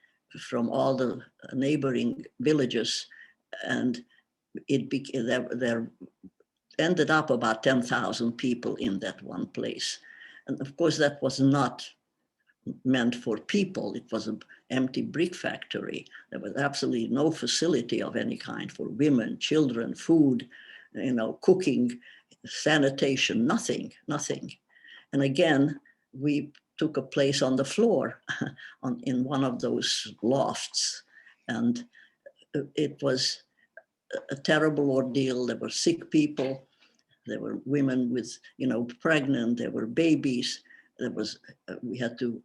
from all the neighboring villages, and there ended up about 10,000 people in that one place. And of course, that was not meant for people. It was an empty brick factory. There was absolutely no facility of any kind for women, children, food, cooking, sanitation, nothing. And again, we took a place on the floor in one of those lofts. And it was a terrible ordeal. There were sick people. There were women with, pregnant. There were babies. We had to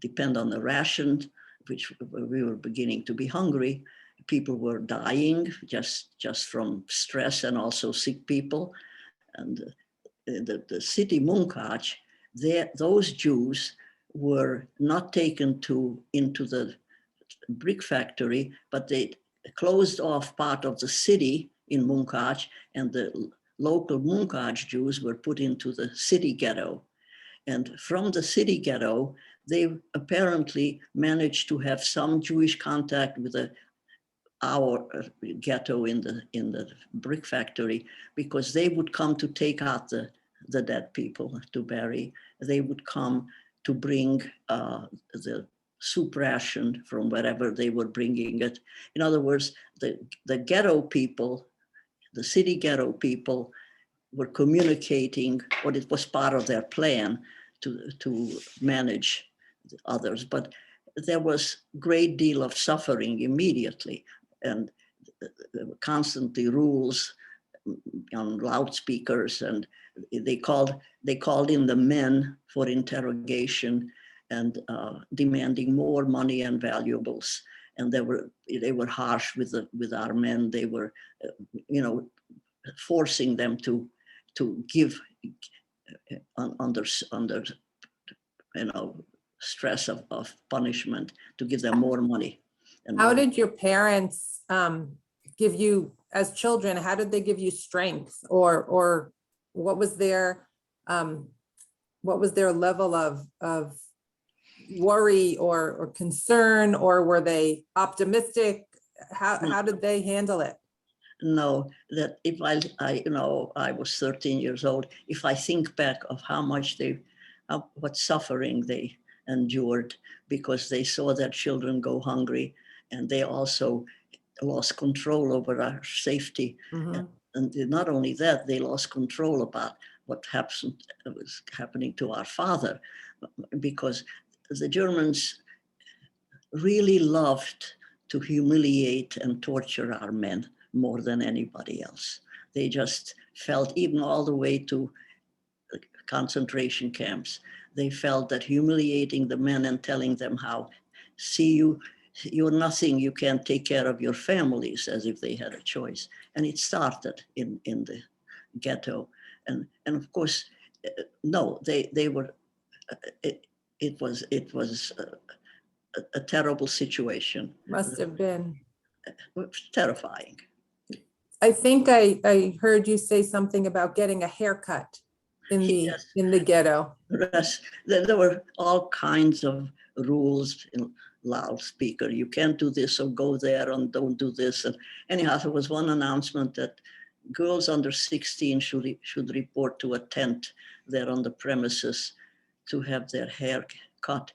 depend on the ration, which we were beginning to be hungry. People were dying just from stress, and also sick people. And the city Munkach, those Jews were not taken into the brick factory, but they closed off part of the city in Munkach, and the local Munkach Jews were put into the city ghetto. And from the city ghetto, they apparently managed to have some Jewish contact with our ghetto in the brick factory, because they would come to take out the dead people to bury. They would come to bring the soup ration from wherever they were bringing it. In other words, the ghetto people, the city ghetto people, were communicating, or it was part of their plan to manage the others. But there was great deal of suffering immediately, and constantly rules on loudspeakers, and they called in the men for interrogation and demanding more money and valuables. And they were harsh with our men. They were, forcing them to give under stress of punishment, to give them more money. And How did your parents give you, as children, how did they give you strength, or what was their level of worry or concern, or were they optimistic? How did they handle it? No, that if I was 13 years old, if I think back of how much what suffering they endured, because they saw their children go hungry, and they also lost control over our safety. Mhm. And not only that, they lost control about what was happening to our father, because the Germans really loved to humiliate and torture our men more than anybody else. They just felt, even all the way to concentration camps, they felt that humiliating the men and telling them how, see, you're nothing, you can't take care of your families, as if they had a choice. And it started in the ghetto. And of course, no, they were, it was a terrible situation. Must have been. It was terrifying. I think I heard you say something about getting a haircut in Yes. the ghetto. Yes, there were all kinds of rules in loudspeaker. You can't do this, or go there, and don't do this. And anyhow, there was one announcement that girls under 16 should report to a tent there on the premises to have their hair cut.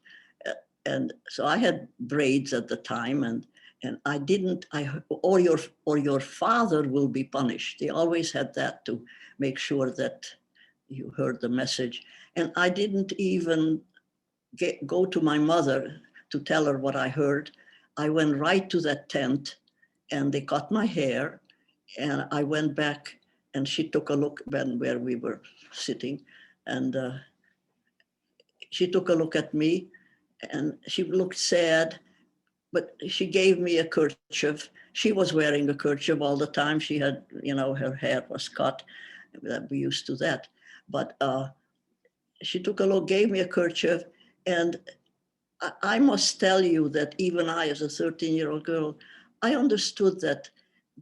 And so I had braids at the time, and I didn't. Or your father will be punished. They always had that to make sure that you heard the message. And I didn't even go to my mother to tell her what I heard. I went right to that tent, and they cut my hair, and I went back, and she took a look where we were sitting, and she took a look at me, and she looked sad, but she gave me a kerchief. She was wearing a kerchief all the time. She had, her hair was cut. We used to that. But she took a look, gave me a kerchief, and I must tell you that even I, as a 13-year-old girl, I understood that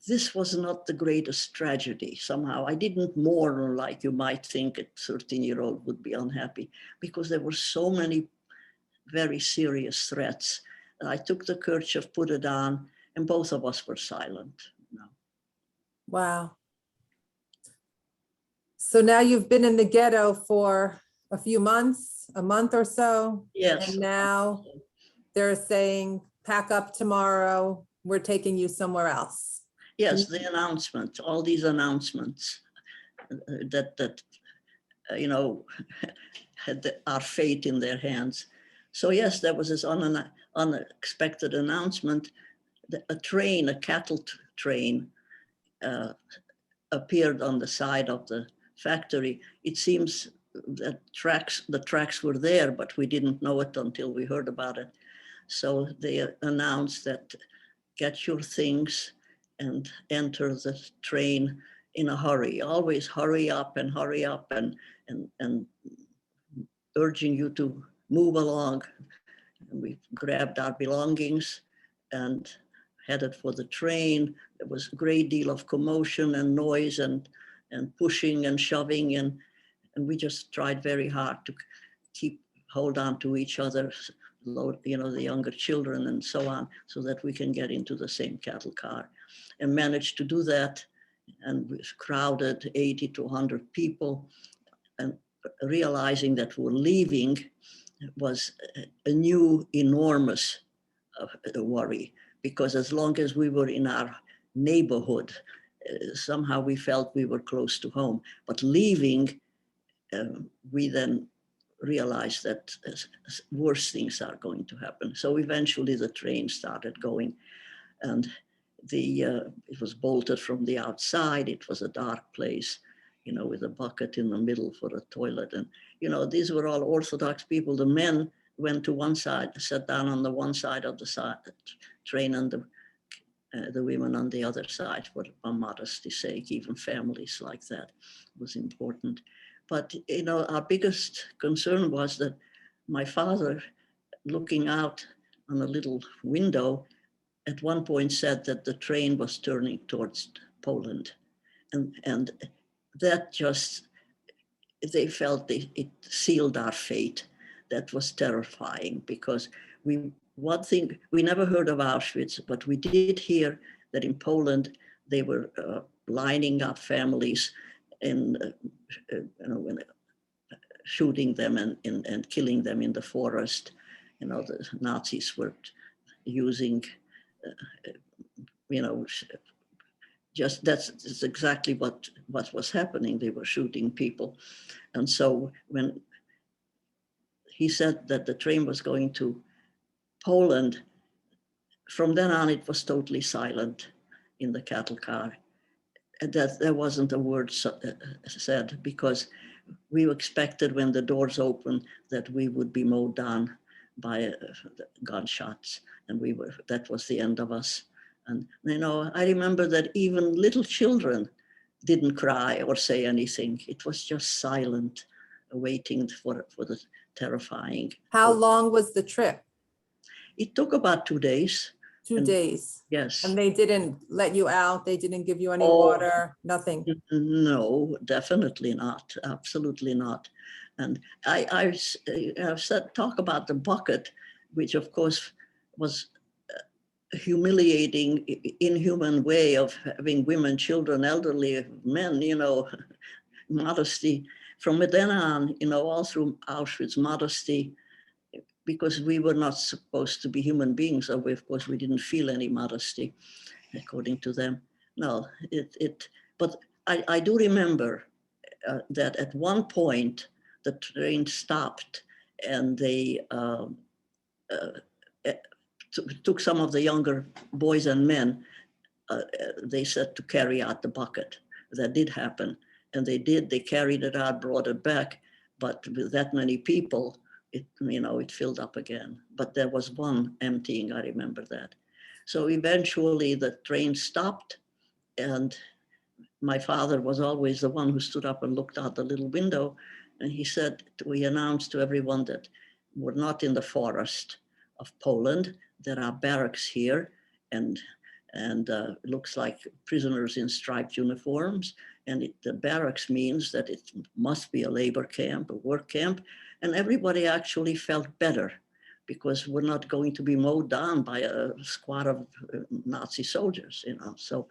this was not the greatest tragedy. Somehow I didn't mourn like you might think a 13-year-old would be unhappy, because there were so many very serious threats. I took the kerchief, put it on, and both of us were silent. Wow. So now you've been in the ghetto for a few months, a month or so. Yes. And now they're saying, pack up tomorrow, we're taking you somewhere else. Yes, the announcement, all these announcements that had our fate in their hands. So yes, there was this unexpected announcement that a cattle train appeared on the side of the factory. It seems that the tracks were there, but we didn't know it until we heard about it. So they announced that get your things and enter the train in a hurry. Always hurry up and urging you to move along. And we grabbed our belongings and headed for the train. There was a great deal of commotion and noise and pushing and shoving, and we just tried very hard to hold on to each other, the younger children and so on, so that we can get into the same cattle car, and managed to do that. And we crowded 80 to 100 people, and realizing that we're leaving was a new enormous worry, because as long as we were in our neighborhood, somehow we felt we were close to home. But leaving, we then realize that worse things are going to happen. So eventually the train started going, and it was bolted from the outside. It was a dark place, with a bucket in the middle for a toilet. And, these were all Orthodox people. The men went to one side, sat down on the one side of the train, and the women on the other side, for modesty's sake. Even families like that was important. But, our biggest concern was that my father, looking out on a little window, at one point said that the train was turning towards Poland. And that they felt it sealed our fate. That was terrifying, because one thing, we never heard of Auschwitz, but we did hear that in Poland, they were lining up families and shooting them and killing them in the forest. The Nazis were using, just that's exactly what was happening. They were shooting people. And so when he said that the train was going to Poland, from then on, it was totally silent in the cattle car. And that there wasn't a word said, because we expected when the doors opened that we would be mowed down by gunshots, and that was the end of us. And I remember that even little children didn't cry or say anything. It was just silent, waiting for the terrifying. How long was the trip? It took about 2 days. 2 days. Yes. And they didn't let you out? They didn't give you any Oh. water? Nothing? No, definitely not. Absolutely not. And I talk about the bucket, which of course was a humiliating, inhuman way of having women, children, elderly men, modesty. From then on, all through Auschwitz, modesty, because we were not supposed to be human beings. So of course, we didn't feel any modesty, according to them. No, but I do remember that at one point, the train stopped, and they took some of the younger boys and men, they said, to carry out the bucket. That did happen. And they did, they carried it out, brought it back. But with that many people, it filled up again. But there was one emptying, I remember that. So eventually the train stopped, and my father was always the one who stood up and looked out the little window. And he said, we announced to everyone that we're not in the forest of Poland. There are barracks here, and it looks like prisoners in striped uniforms. And the barracks means that it must be a labor camp, a work camp. And everybody actually felt better, because we're not going to be mowed down by a squad of Nazi soldiers, So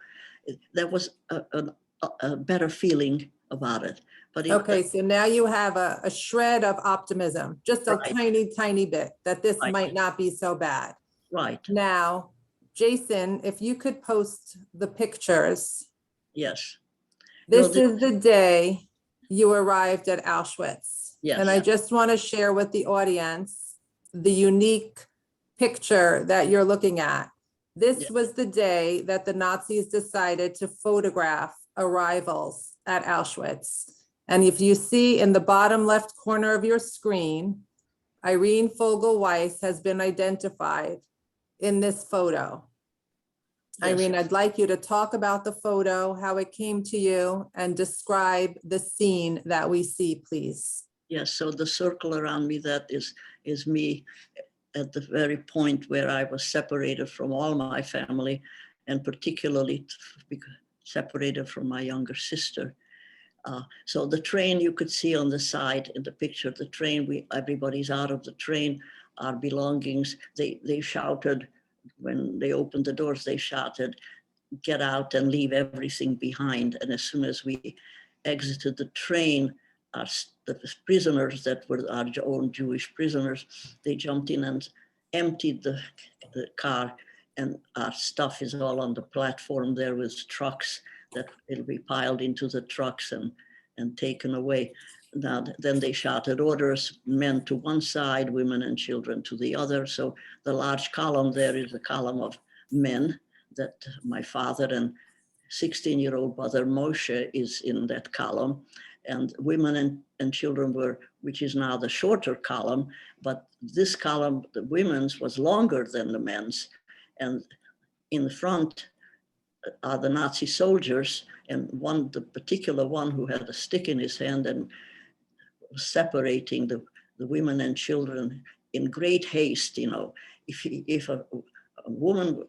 there was a better feeling about it. But Okay, so now you have a shred of optimism, just a Right. tiny, tiny bit, that this Right. might not be so bad. Right. Now, Jason, if you could post the pictures. Yes. This No, is the day you arrived at Auschwitz. Yes. And I just want to share with the audience the unique picture that you're looking at. This Yeah. was the day that the Nazis decided to photograph arrivals at Auschwitz. And if you see in the bottom left corner of your screen, Irene Fogel-Weiss has been identified in this photo. Yes. Irene, I'd like you to talk about the photo, how it came to you, and describe the scene that we see, please. Yes, so the circle around me, that is me at the very point where I was separated from all my family, and particularly separated from my younger sister. So the train, you could see on the side in the picture, the train, everybody's out of the train, our belongings. They shouted, when they opened the doors, they shouted, get out and leave everything behind. And as soon as we exited the train, the prisoners that were our own Jewish prisoners, they jumped in and emptied the car, and our stuff is all on the platform there with trucks that it'll be piled into the trucks and taken away. Now, then they shouted orders, men to one side, women and children to the other. So the large column there is a column of men that my father and 16-year-old brother Moshe is in that column. And women and children were, which is now the shorter column, but this column, the women's, was longer than the men's. And in the front are the Nazi soldiers, and the particular one who had a stick in his hand and was separating the women and children in great haste. You know, if a woman,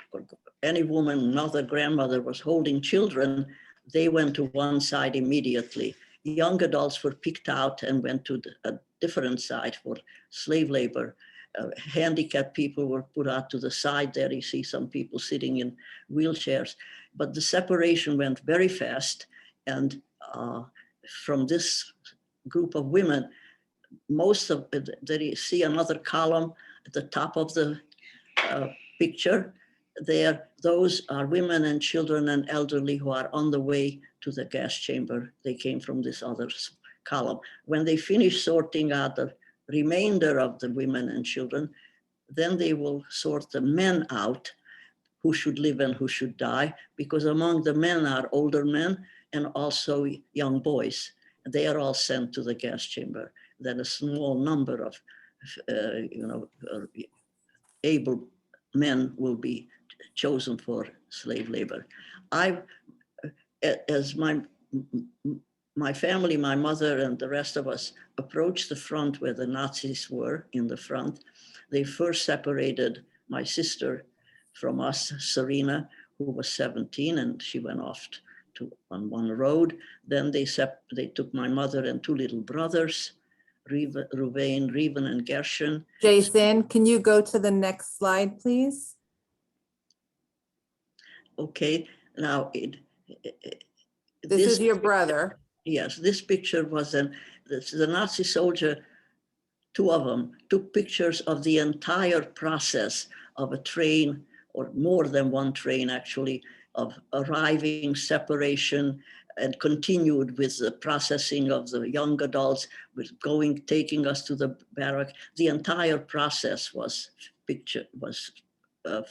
any woman, mother, grandmother was holding children, they went to one side immediately. Young adults were picked out and went to a different side for slave labor. Handicapped people were put out to the side there. You see some people sitting in wheelchairs, but the separation went very fast. And from this group of women, most of it, there you see another column at the top of the picture there. Those are women and children and elderly who are on the way to the gas chamber. They came from this other column. When they finish sorting out the remainder of the women and children, then they will sort the men out, who should live and who should die, because among the men are older men and also young boys. They are all sent to the gas chamber. Then a small number of able men will be chosen for slave labor. As my family, my mother and the rest of us approached the front where the Nazis were in the front, they first separated my sister from us, Serena, who was 17, and she went off on one road. Then they took my mother and two little brothers, Reuven, and Gershon. Jason, can you go to the next slide, please? Okay, now This is your brother. Yes, this picture was the Nazi soldier, two of them, took pictures of the entire process of a train, or more than one train actually, of arriving, separation, and continued with the processing of the young adults, with taking us to the barrack. The entire process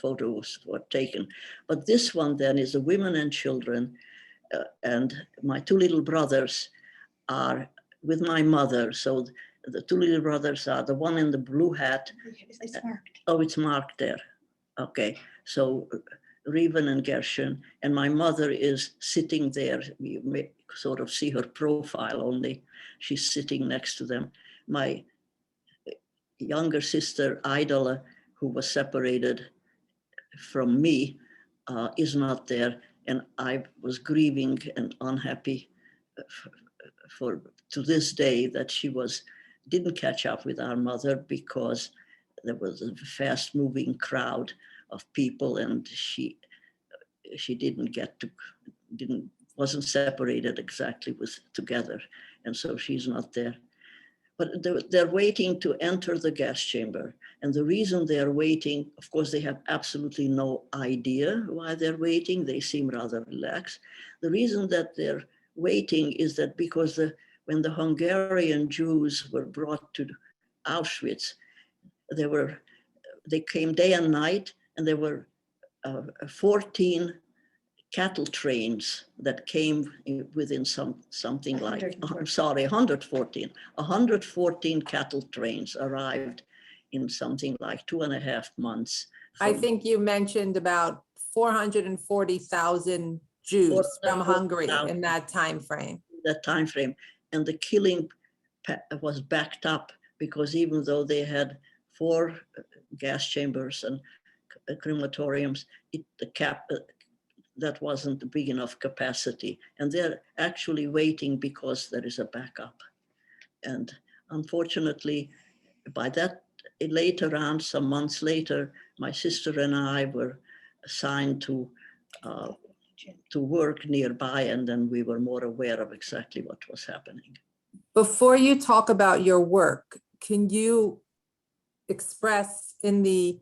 photos were taken. But this one then is the women and children, and my two little brothers are with my mother. So the two little brothers are the one in the blue hat. It's marked. Oh, it's marked there. Okay, so Reuven and Gershon, and my mother is sitting there. You may sort of see her profile only. She's sitting next to them. My younger sister, Idala, who was separated from me, is not there. And I was grieving and unhappy to this day that she didn't catch up with our mother, because there was a fast moving crowd of people, and she wasn't separated exactly together. And so she's not there. But they're waiting to enter the gas chamber. And the reason they're waiting, of course, they have absolutely no idea why they're waiting. They seem rather relaxed. The reason that they're waiting is that because when the Hungarian Jews were brought to Auschwitz, they came day and night, and there were 14 cattle trains that came within something like, 114 cattle trains arrived in something like 2.5 months. I think you mentioned about 440,000 Jews from Hungary in that time frame. And the killing was backed up, because even though they had 4 gas chambers and crematoriums, that wasn't a big enough capacity. And they're actually waiting because there is a backup. And unfortunately, by that, later on, some months later, my sister and I were assigned to work nearby, and then we were more aware of exactly what was happening. Before you talk about your work, can you express in the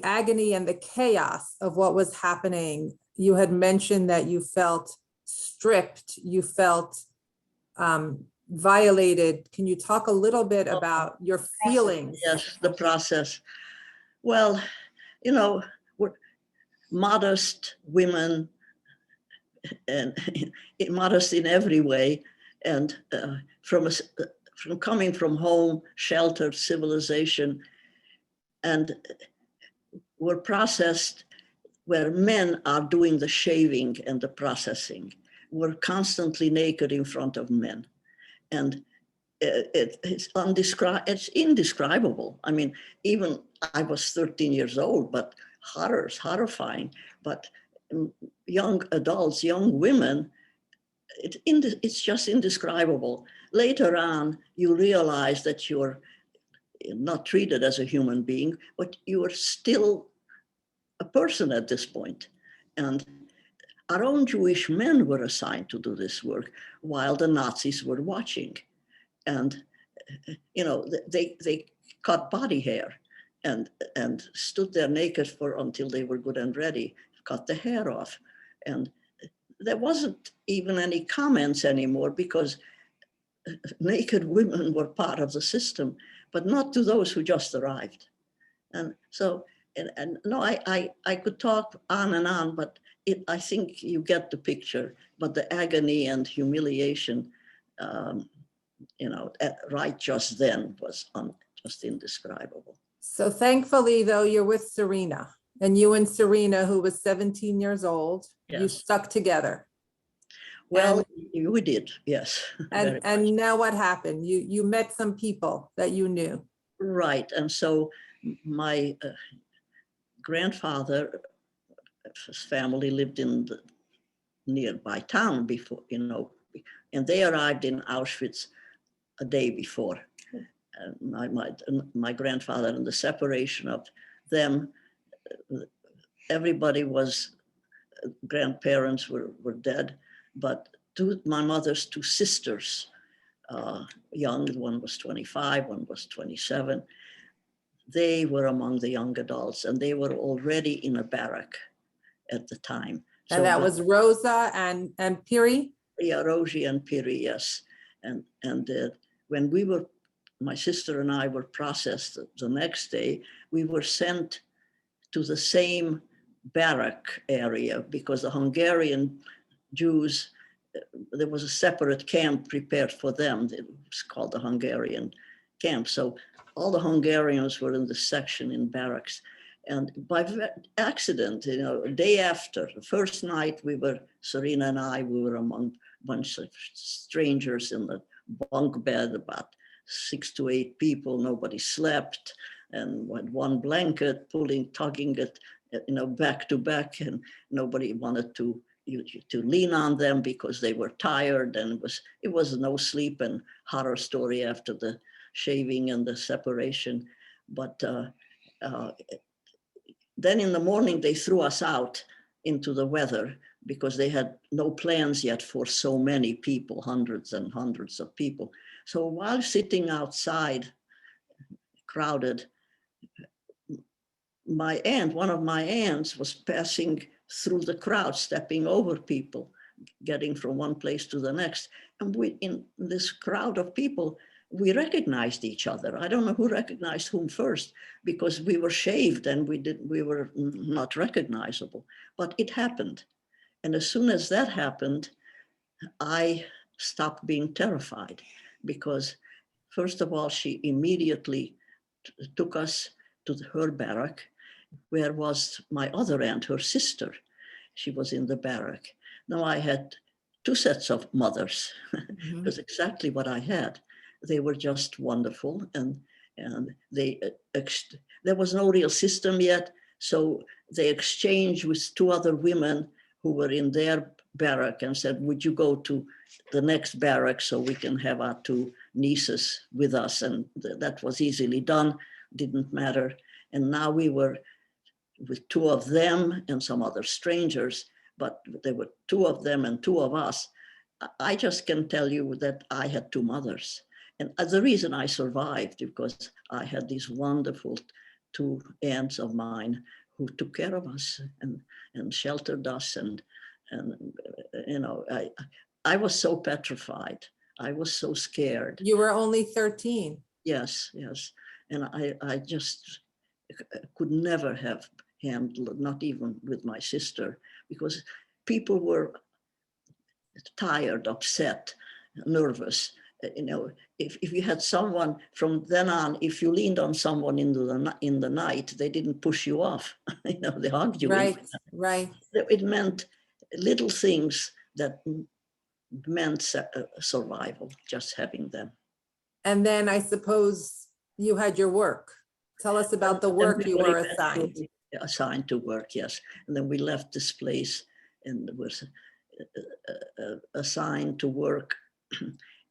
agony and the chaos of what was happening? You had mentioned that you felt stripped, you felt violated. Can you talk a little bit about your feelings? Yes, the process. Well, you know, we're modest women and modest in every way. And from coming from home, sheltered civilization, and were processed where men are doing the shaving and the processing. We're constantly naked in front of men. And it's indescribable. I mean, even I was 13 years old, but horrifying. But young adults, young women, it's just indescribable. Later on, you realize that you're not treated as a human being, but you are still a person at this point. And our own Jewish men were assigned to do this work while the Nazis were watching. And, you know, they cut body hair and stood there naked until they were good and ready, cut the hair off. And there wasn't even any comments anymore because naked women were part of the system, but not to those who just arrived. And so, and no, I could talk on and on, but I think you get the picture. But the agony and humiliation, you know, right just then was just indescribable. So thankfully, though, you're with Serena, and you and Serena, who was 17 years old, you Yes. stuck together. Well, we did, yes. very And much. now what happened? You met some people that you knew. Right, and so my grandfather, his family lived in the nearby town before, you know, and they arrived in Auschwitz a day before. My grandfather, and the separation of them, everybody was, grandparents were dead, but my mother's two sisters, young, one was 25, one was 27, they were among the young adults, and they were already in a barrack at the time. So And that was Rosa and Piri? Yeah, Rosie and Piri, yes. And when my sister and I were processed the next day, we were sent to the same barrack area because the Hungarian Jews, there was a separate camp prepared for them. It was called the Hungarian camp. So all the Hungarians were in this section in barracks. And by accident, you know, a day after, the first night Serena and I, we were among a bunch of strangers in the bunk bed, about 6 to 8 people, nobody slept, and with one blanket, tugging it, you know, back to back, and nobody wanted to lean on them because they were tired, and it was no sleep and horror story after the shaving and the separation. But then in the morning, they threw us out into the weather because they had no plans yet for so many people, hundreds and hundreds of people. So while sitting outside, crowded, one of my aunts was passing through the crowd, stepping over people, getting from one place to the next. And in this crowd of people, we recognized each other. I don't know who recognized whom first, because we were shaved and we were not recognizable, but it happened. And as soon as that happened, I stopped being terrified, because first of all, she immediately took us to her barrack, where was my other aunt, her sister. She was in the barrack. Now I had 2 sets of mothers. It was exactly what I had. They were just wonderful, and there was no real system yet, so they exchanged with 2 other women who were in their barrack and said, would you go to the next barrack so we can have our 2 nieces with us? And that was easily done, didn't matter. And now we were with 2 of them and some other strangers, but there were 2 of them and 2 of us. I just can tell you that I had 2 mothers. And the reason I survived, because I had these wonderful 2 aunts of mine who took care of us and sheltered us. And you know, I was so petrified I was so scared. You were only 13. Yes, yes. And I just could never have handled, not even with my sister, because people were tired, upset, nervous. You know, if you had someone from then on, if you leaned on someone in the night, they didn't push you off. You know, they hugged you. Right, right. It meant little things that meant survival, just having them. And then I suppose you had your work. Tell us about the work you were assigned. Assigned to work, yes. And then we left this place and was assigned to work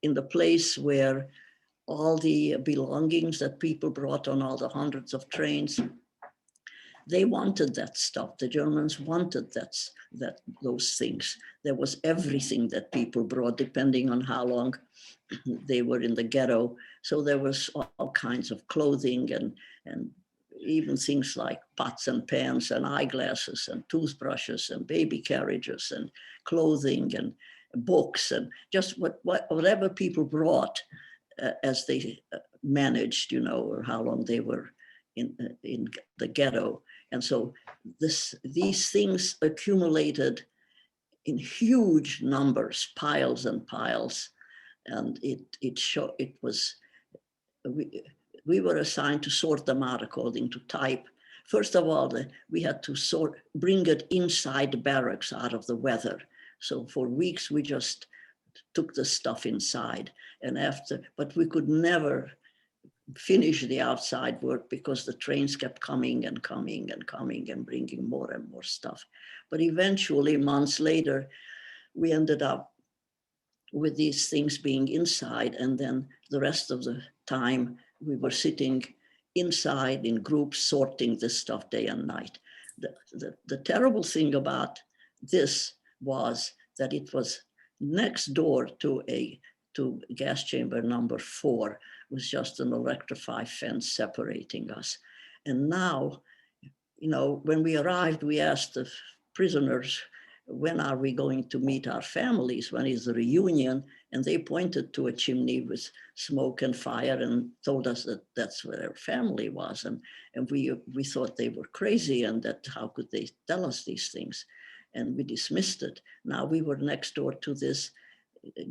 in the place where all the belongings that people brought on all the hundreds of trains, they wanted that stuff. The Germans wanted those things. There was everything that people brought, depending on how long they were in the ghetto. So there was all kinds of clothing and even things like pots and pans and eyeglasses and toothbrushes and baby carriages and clothing and books and just whatever people brought as they managed, you know, or how long they were in the ghetto. And so these things accumulated in huge numbers, piles and piles. And we were assigned to sort them out according to type. First of all, we had to bring it inside the barracks out of the weather. So for weeks, we just took the stuff inside but we could never finish the outside work because the trains kept coming and coming and coming and bringing more and more stuff. But eventually, months later, we ended up with these things being inside, and then the rest of the time we were sitting inside in groups sorting this stuff day and night. The terrible thing about this was that it was next door to gas chamber number 4, was just an electrified fence separating us. And now, you know, when we arrived, we asked the prisoners, when are we going to meet our families? When is the reunion? And they pointed to a chimney with smoke and fire and told us that that's where their family was. And we thought they were crazy and that how could they tell us these things? And we dismissed it. Now we were next door to this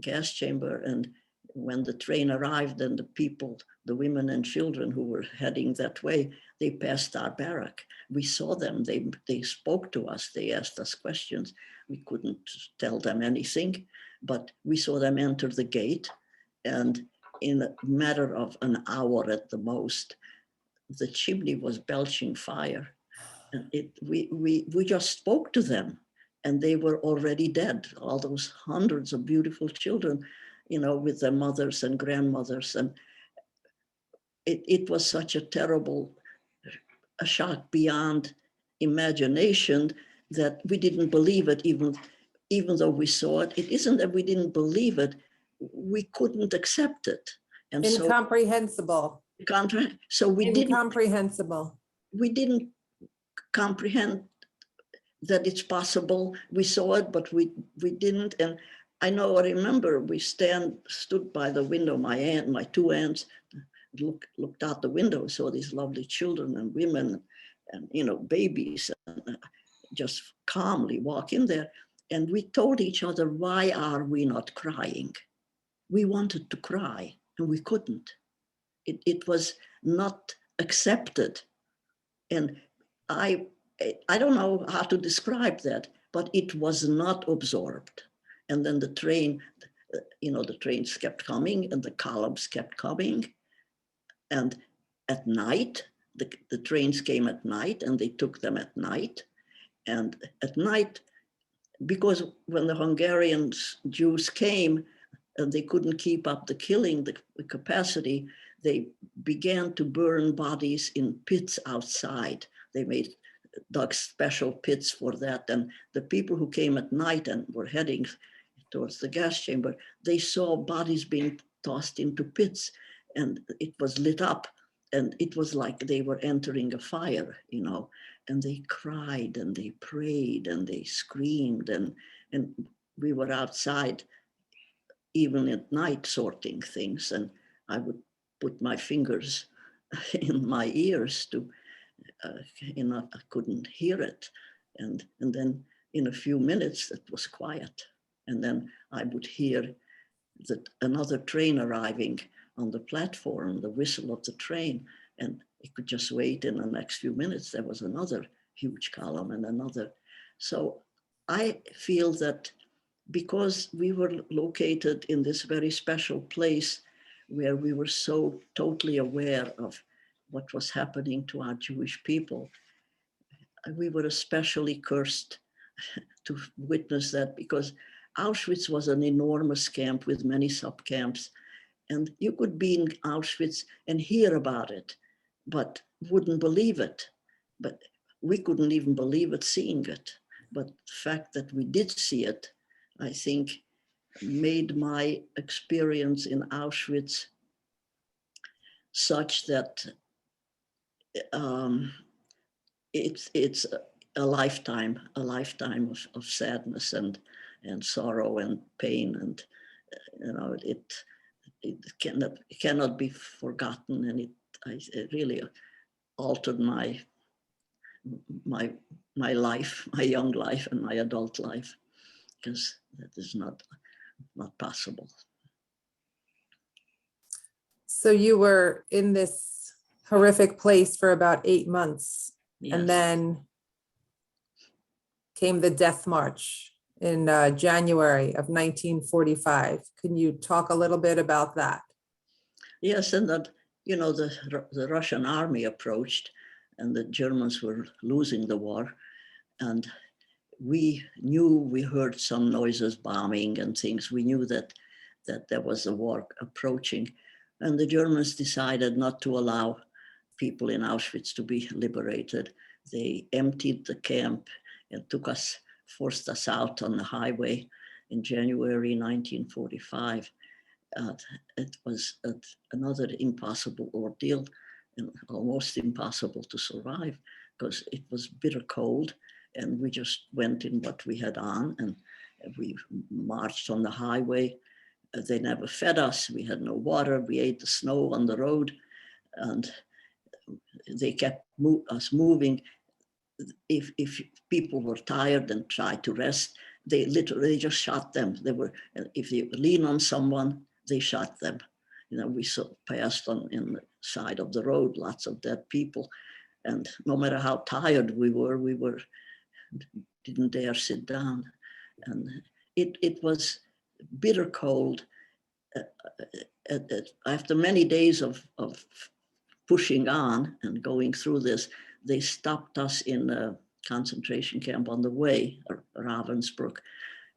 gas chamber, and when the train arrived and the people, the women and children who were heading that way, they passed our barrack. We saw them, they spoke to us, they asked us questions. We couldn't tell them anything, but we saw them enter the gate, and in a matter of an hour at the most, the chimney was belching fire. And we just spoke to them, and they were already dead. All those hundreds of beautiful children, you know, with their mothers and grandmothers. And it was such a terrible shock beyond imagination that we didn't believe it, even though we saw it. It isn't that we didn't believe it, we couldn't accept it. And Incomprehensible. So we Incomprehensible. we didn't comprehend that it's possible. We saw it, but we didn't. And I remember we stood by the window, my two aunts looked out the window, saw these lovely children and women and, you know, babies, and just calmly walk in there. And we told each other, why are we not crying? We wanted to cry and we couldn't. It was not accepted. And I don't know how to describe that, but it was not absorbed. And then the train, you know, the trains kept coming and the columns kept coming. And at night, the trains came at night and they took them at night. And at night, because when the Hungarian Jews came and they couldn't keep up the killing, the capacity, they began to burn bodies in pits outside. They dug special pits for that. And the people who came at night and were heading towards the gas chamber, they saw bodies being tossed into pits, and it was lit up, and it was like they were entering a fire, you know, and they cried and they prayed and they screamed, and we were outside even at night sorting things, and I would put my fingers in my ears to, I couldn't hear it. And then in a few minutes, it was quiet. And then I would hear that another train arriving on the platform, the whistle of the train, and I could just wait. In the next few minutes, there was another huge column and another. So I feel that because we were located in this very special place where we were so totally aware of what was happening to our Jewish people, we were especially cursed to witness that, because Auschwitz was an enormous camp with many subcamps, and you could be in Auschwitz and hear about it, but wouldn't believe it. But we couldn't even believe it seeing it. But the fact that we did see it, I think, made my experience in Auschwitz such that it's a lifetime of sadness and sorrow and pain, and it cannot be forgotten, and it really altered my life, my young life and my adult life, because that is not possible. So you were in this horrific place for about 8 months, Yes. and then came the Death March in January of 1945. Can you talk a little bit about that? Yes, and that, the Russian army approached, and the Germans were losing the war, and we heard some noises, bombing and things. We knew that there was a war approaching, and the Germans decided not to allow people in Auschwitz to be liberated. They emptied the camp and forced us out on the highway in January 1945. It was another impossible ordeal, and almost impossible to survive, because it was bitter cold, and we just went in what we had on, and we marched on the highway. They never fed us. We had no water. We ate the snow on the road, and they kept us moving. If people were tired and tried to rest, they literally just shot them. If they lean on someone, they shot them. We passed in the side of the road, lots of dead people, and no matter how tired we were didn't dare sit down, and it was bitter cold. After many days of pushing on and going through this, they stopped us in a concentration camp on the way, Ravensbrück,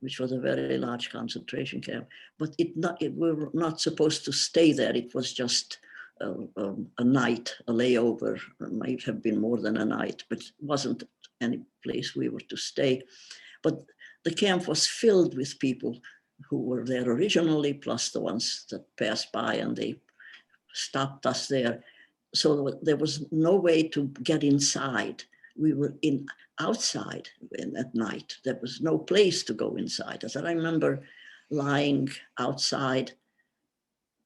which was a very large concentration camp. But we were not supposed to stay there. It was just a night, a layover. It might have been more than a night, but it wasn't any place we were to stay. But the camp was filled with people who were there originally, plus the ones that passed by, and they stopped us there. So there was no way to get inside. We were outside at night. There was no place to go inside. As I remember lying outside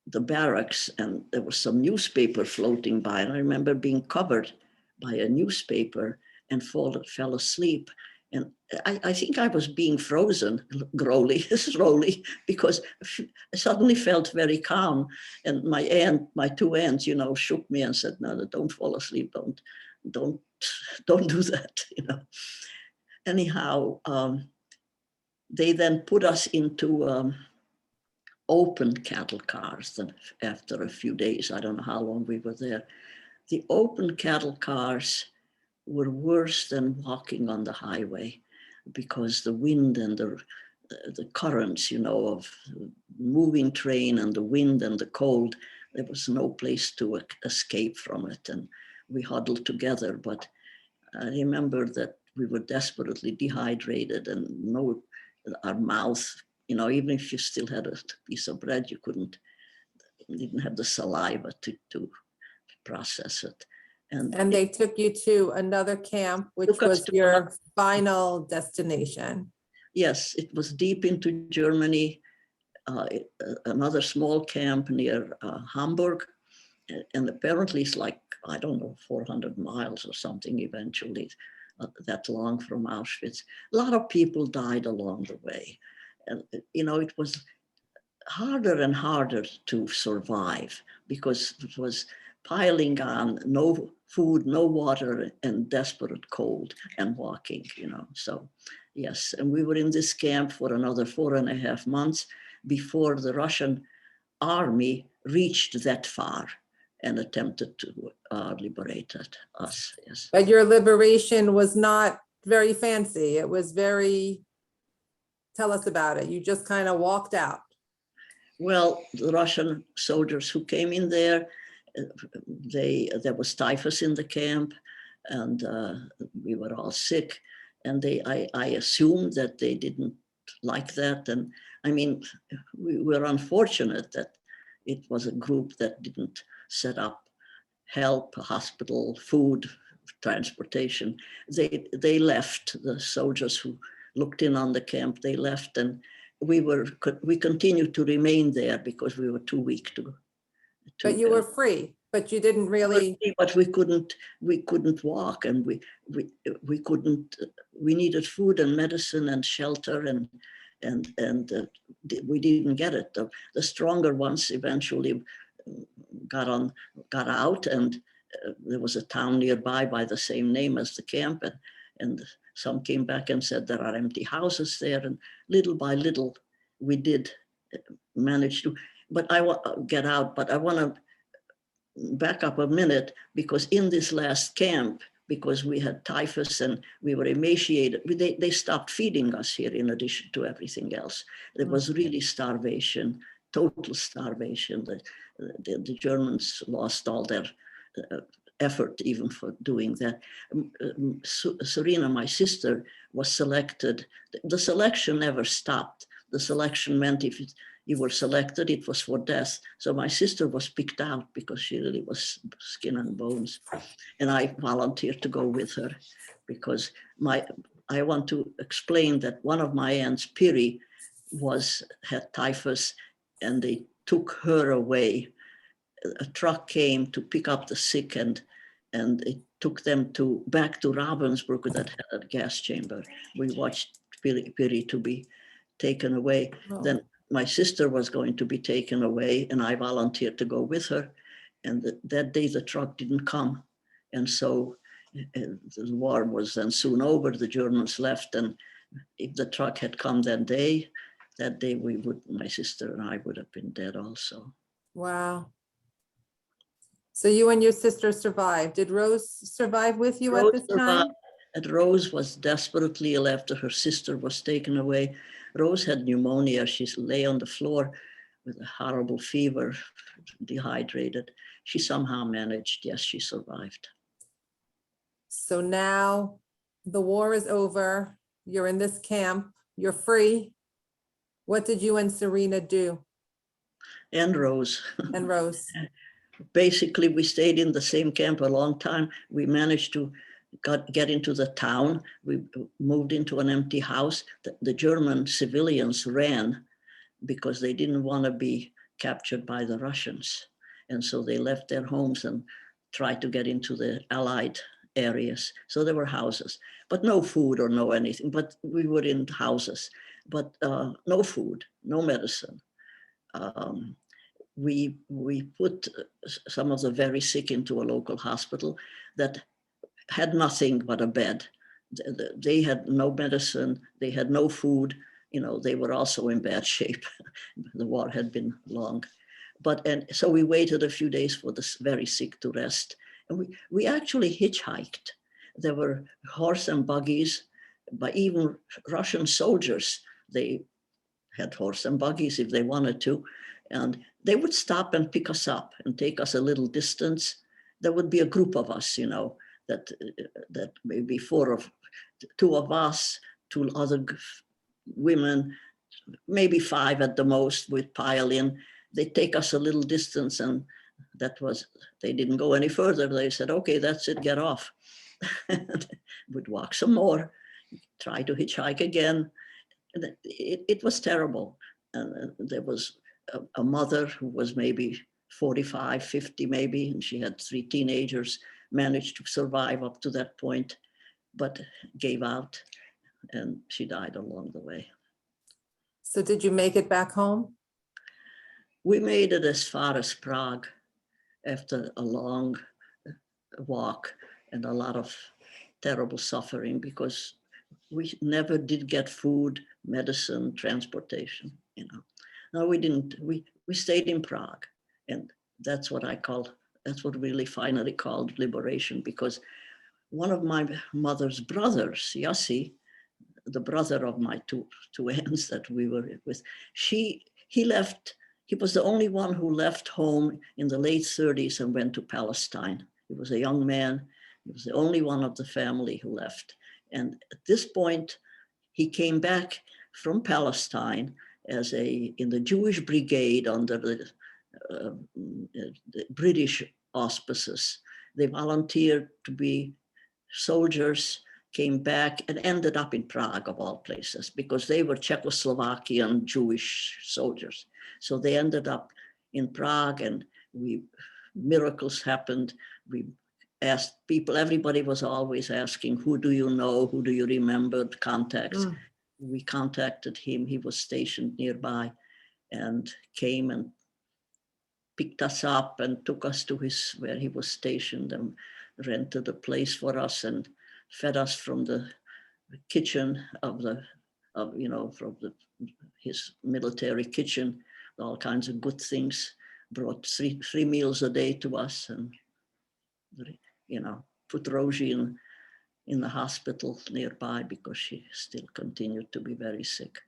the barracks, and there was some newspaper floating by, and I remember being covered by a newspaper and fell asleep. And I think I was being frozen slowly, because I suddenly felt very calm. And my two aunts, shook me and said, "No, don't fall asleep. Don't do that." Anyhow, they then put us into open cattle cars. And after a few days, I don't know how long we were there. The open cattle cars were worse than walking on the highway, because the wind and the currents, of moving train and the wind and the cold, there was no place to escape from it. And we huddled together. But I remember that we were desperately dehydrated, and our mouth, even if you still had a piece of bread, you didn't have the saliva to process it. And they took you to another camp, which was your final destination. Yes, it was deep into Germany. another small camp near Hamburg. And apparently it's like, I don't know, 400 miles or something eventually, that long from Auschwitz. A lot of people died along the way. And, it was harder and harder to survive because it was piling on, no food, no water, and desperate cold and walking, So yes, and we were in this camp for another 4.5 months before the Russian army reached that far and attempted to liberate us, yes. But your liberation was not very fancy. It was tell us about it. You just kind of walked out. Well, the Russian soldiers who came in there, there was typhus in the camp, and we were all sick. And I assumed that they didn't like that. And I mean, we were unfortunate that it was a group that didn't set up help, hospital, food, transportation. They left. The soldiers who looked in on the camp, they left, and we continued to remain there because we were too weak to. But you were free, but you didn't really. But we couldn't walk, and we couldn't. We needed food and medicine and shelter, and we didn't get it. The stronger ones eventually got out, and there was a town nearby by the same name as the camp, and some came back and said there are empty houses there, and little by little we did manage to. But I want to get out, but I want to back up a minute, because in this last camp, because we had typhus and we were emaciated, they stopped feeding us here in addition to everything else. There was really starvation, total starvation. The Germans lost all their effort even for doing that. Serena, my sister, was selected. The selection never stopped. The selection meant if you were selected, it was for death. So my sister was picked out because she really was skin and bones. And I volunteered to go with her because I want to explain that one of my aunts, Piri, had typhus, and they took her away. A truck came to pick up the sick, and it took them back to Ravensbrück that had a gas chamber. We watched Piri to be taken away. Oh. Then my sister was going to be taken away, and I volunteered to go with her. And that day the truck didn't come. And so the war was then soon over. The Germans left, and if the truck had come that day, my sister and I would have been dead also. Wow. So you and your sister survived. Did Rose survive with you Rose at this time? And Rose was desperately ill after her sister was taken away. Rose had pneumonia. She lay on the floor with a horrible fever, dehydrated. She somehow managed. Yes, she survived. So now the war is over. You're in this camp. You're free. What did you and Serena do? And Rose. And Rose. Basically, we stayed in the same camp a long time. We managed to get into the town. We moved into an empty house. The German civilians ran because they didn't want to be captured by the Russians. And so they left their homes and tried to get into the Allied areas. So there were houses, but no food or no anything. But we were in houses, but no food, no medicine. We put some of the very sick into a local hospital that had nothing but a bed. They had no medicine, they had no food, they were also in bad shape. The war had been long. And so we waited a few days for the very sick to rest. And we actually hitchhiked. There were horse and buggies, by even Russian soldiers. They had horse and buggies if they wanted to. And they would stop and pick us up and take us a little distance. There would be a group of us, that maybe two of us, two other women, maybe five at the most would pile in. They'd take us a little distance, and they didn't go any further. They said, okay, that's it, get off. We'd walk some more, try to hitchhike again. It was terrible. And there was a mother who was maybe 45, 50 maybe, and she had 3 teenagers, managed to survive up to that point, but gave out, and she died along the way. So did you make it back home? We made it as far as Prague after a long walk and a lot of terrible suffering, because we never did get food, medicine, transportation, you know. No, we didn't. We stayed in Prague, and that's what really finally called liberation, because one of my mother's brothers, Yossi, the brother of my two aunts that we were with, he left. He was the only one who left home in the late 30s and went to Palestine. He was a young man. He was the only one of the family who left. And at this point, he came back from Palestine in the Jewish brigade under the British auspices. They volunteered to be soldiers, came back and ended up in Prague, of all places, because they were Czechoslovakian Jewish soldiers. So they ended up in Prague, and miracles happened. We asked people, everybody was always asking, who do you know? Who do you remember? Contacts. We contacted him. He was stationed nearby and came and picked us up and took us to where he was stationed, and rented a place for us and fed us from the kitchen his military kitchen, all kinds of good things, brought three meals a day to us, and, you know, put Rosie in the hospital nearby because she still continued to be very sick.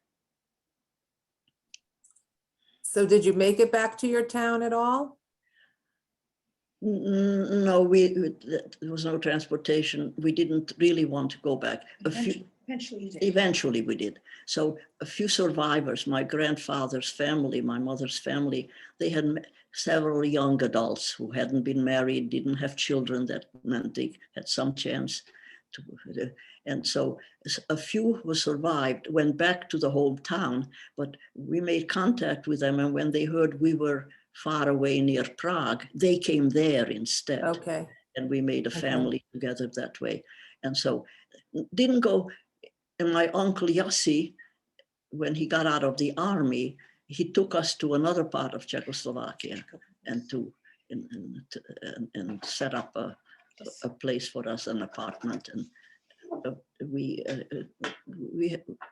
So did you make it back to your town at all? No, there was no transportation. We didn't really want to go back. Eventually we did. So a few survivors, my grandfather's family, my mother's family, they had several young adults who hadn't been married, didn't have children. That meant they had some chance to, and so a few who survived went back to the hometown, but we made contact with them. And when they heard we were far away near Prague, they came there instead. Okay. And we made a family together that way. And so didn't go. And my uncle Yossi, when he got out of the army, he took us to another part of Czechoslovakia and set up a place for us, an apartment. And we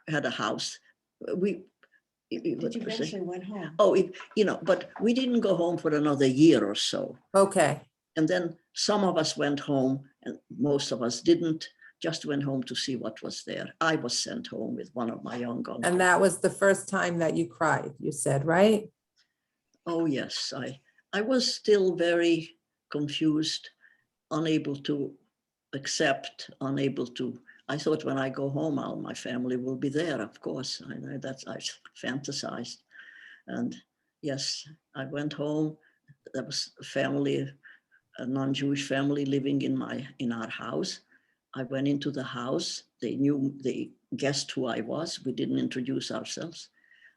had a house. Did you eventually went home? Oh, but we didn't go home for another year or so. Okay. And then some of us went home and most of us didn't, just went home to see what was there. I was sent home with one of my young uncles. And that was the first time that you cried, you said, right? Oh, yes. I was still very confused, unable to accept, I thought when I go home, my family will be there, of course. I fantasized. And yes, I went home. There was a family, a non-Jewish family living in our house. I went into the house. They guessed who I was. We didn't introduce ourselves.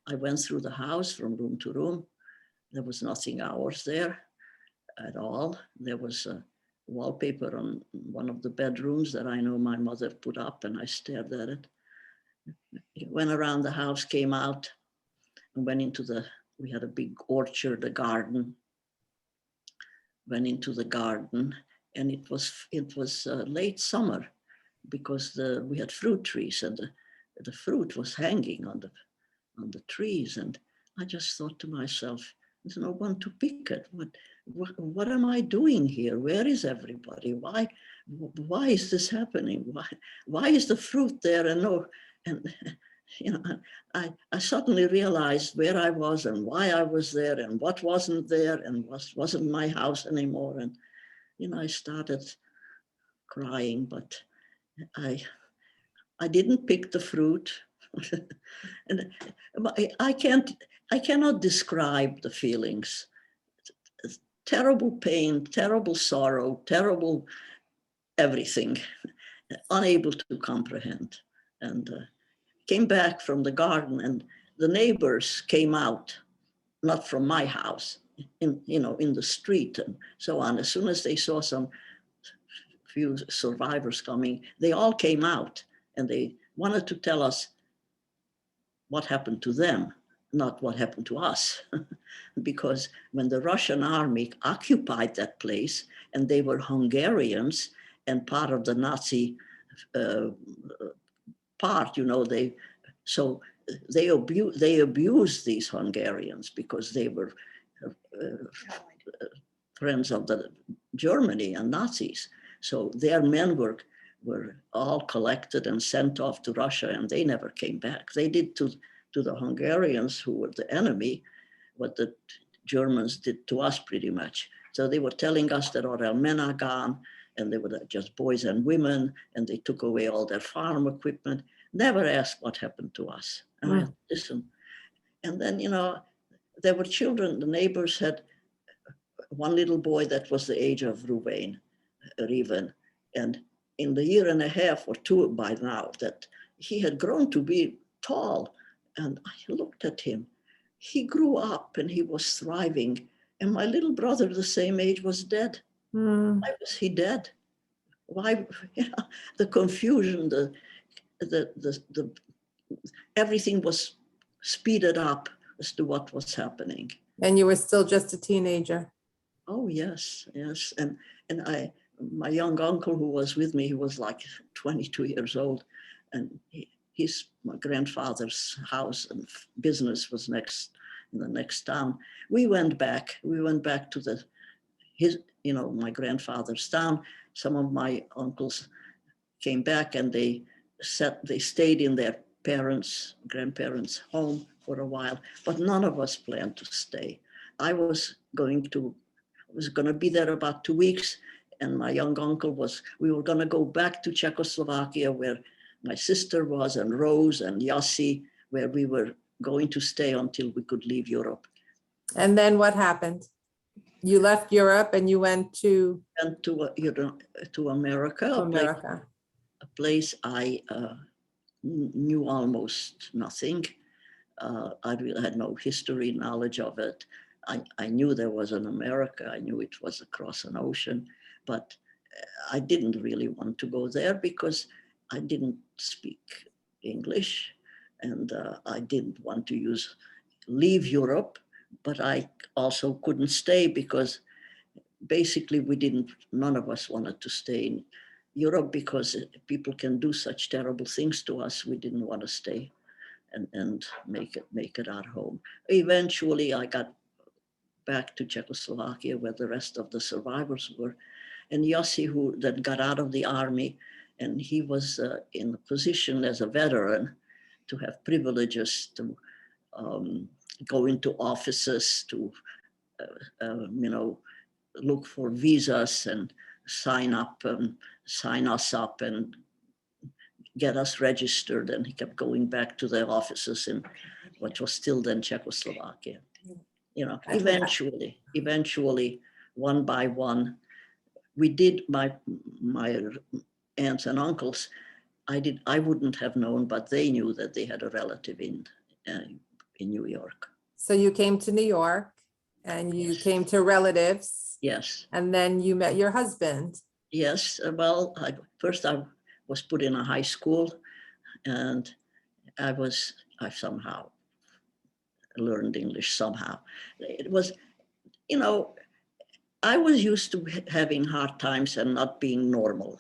I went through the house from room to room. There was nothing ours there at all. There was a wallpaper on one of the bedrooms that I know my mother put up, and I stared at it. Went around the house, came out, and went into we had a big orchard, a garden. Went into the garden, and it was late summer because we had fruit trees, and the fruit was hanging on the trees. And I just thought to myself, there's no one to pick it. What am I doing here? Where is everybody? Why is this happening? Why is the fruit there and I suddenly realized where I was and why I was there and what wasn't there and wasn't my house anymore. And I started crying, but I didn't pick the fruit. And I cannot describe the feelings. Terrible pain, terrible sorrow, terrible everything, unable to comprehend. And came back from the garden, and the neighbors came out, not from my house, in the street and so on. As soon as they saw some few survivors coming, they all came out and they wanted to tell us what happened to them, not what happened to us. Because when the Russian army occupied that place, and they were Hungarians and part of the Nazi part, they abused these Hungarians because they were friends of the Germany and Nazis. So their men were all collected and sent off to Russia, and they never came back. They did to the Hungarians, who were the enemy, what the Germans did to us pretty much. So they were telling us that all our men are gone, and they were just boys and women, and they took away all their farm equipment, never asked what happened to us. And I listened. And then, there were children, the neighbors had one little boy that was the age of Reuven, and in the year and a half or two by now that he had grown to be tall, and I looked at him. He grew up and he was thriving, and my little brother, the same age, was dead. Why was he dead? Why? The confusion, the everything was speeded up as to what was happening. And you were still just a teenager. Oh yes, and my young uncle who was with me, he was like 22 years old, and my grandfather's house and business was in the next town. We went back to my grandfather's town. Some of my uncles came back and they stayed in their grandparents' home for a while, but none of us planned to stay. I was going to be there about 2 weeks, and my young uncle we were going to go back to Czechoslovakia, where my sister was, and Rose and Yossi, where we were going to stay until we could leave Europe. And then what happened? You left Europe and you went to America. A place I knew almost nothing. I really had no history knowledge of it. I knew there was an America. I knew it was across an ocean, but I didn't really want to go there because I didn't speak English, and I didn't want to leave Europe, but I also couldn't stay because basically none of us wanted to stay in Europe because people can do such terrible things to us. We didn't want to stay and make it our home. Eventually, I got back to Czechoslovakia, where the rest of the survivors were. And Yossi, who then got out of the army, and he was in a position as a veteran to have privileges to go into offices, to look for visas and sign us up and get us registered. And he kept going back to the offices in what was still then Czechoslovakia. Eventually, one by one, we did. My aunts and uncles, I wouldn't have known, but they knew that they had a relative in New York. So you came to New York and you came to relatives. Yes. And then you met your husband. Yes. Well, first I was put in a high school, and I somehow learned English somehow. It was, I was used to having hard times and not being normal,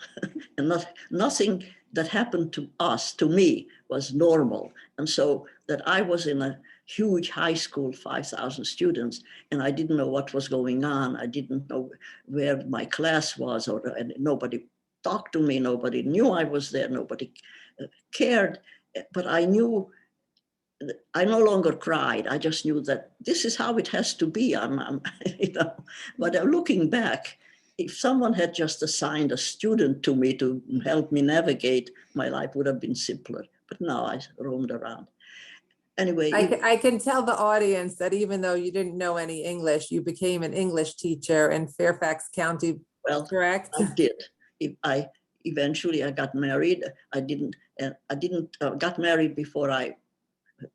and nothing that happened to me was normal. And so that I was in a huge high school, 5,000 students, and I didn't know what was going on. I didn't know where my class was, and nobody talked to me. Nobody knew I was there. Nobody cared. But I knew, I no longer cried. I just knew that this is how it has to be. But looking back, if someone had just assigned a student to me to help me navigate, my life would have been simpler. But now I roamed around. Anyway, I can tell the audience that even though you didn't know any English, you became an English teacher in Fairfax County. Well, correct? I did. Eventually I got married. I got married before I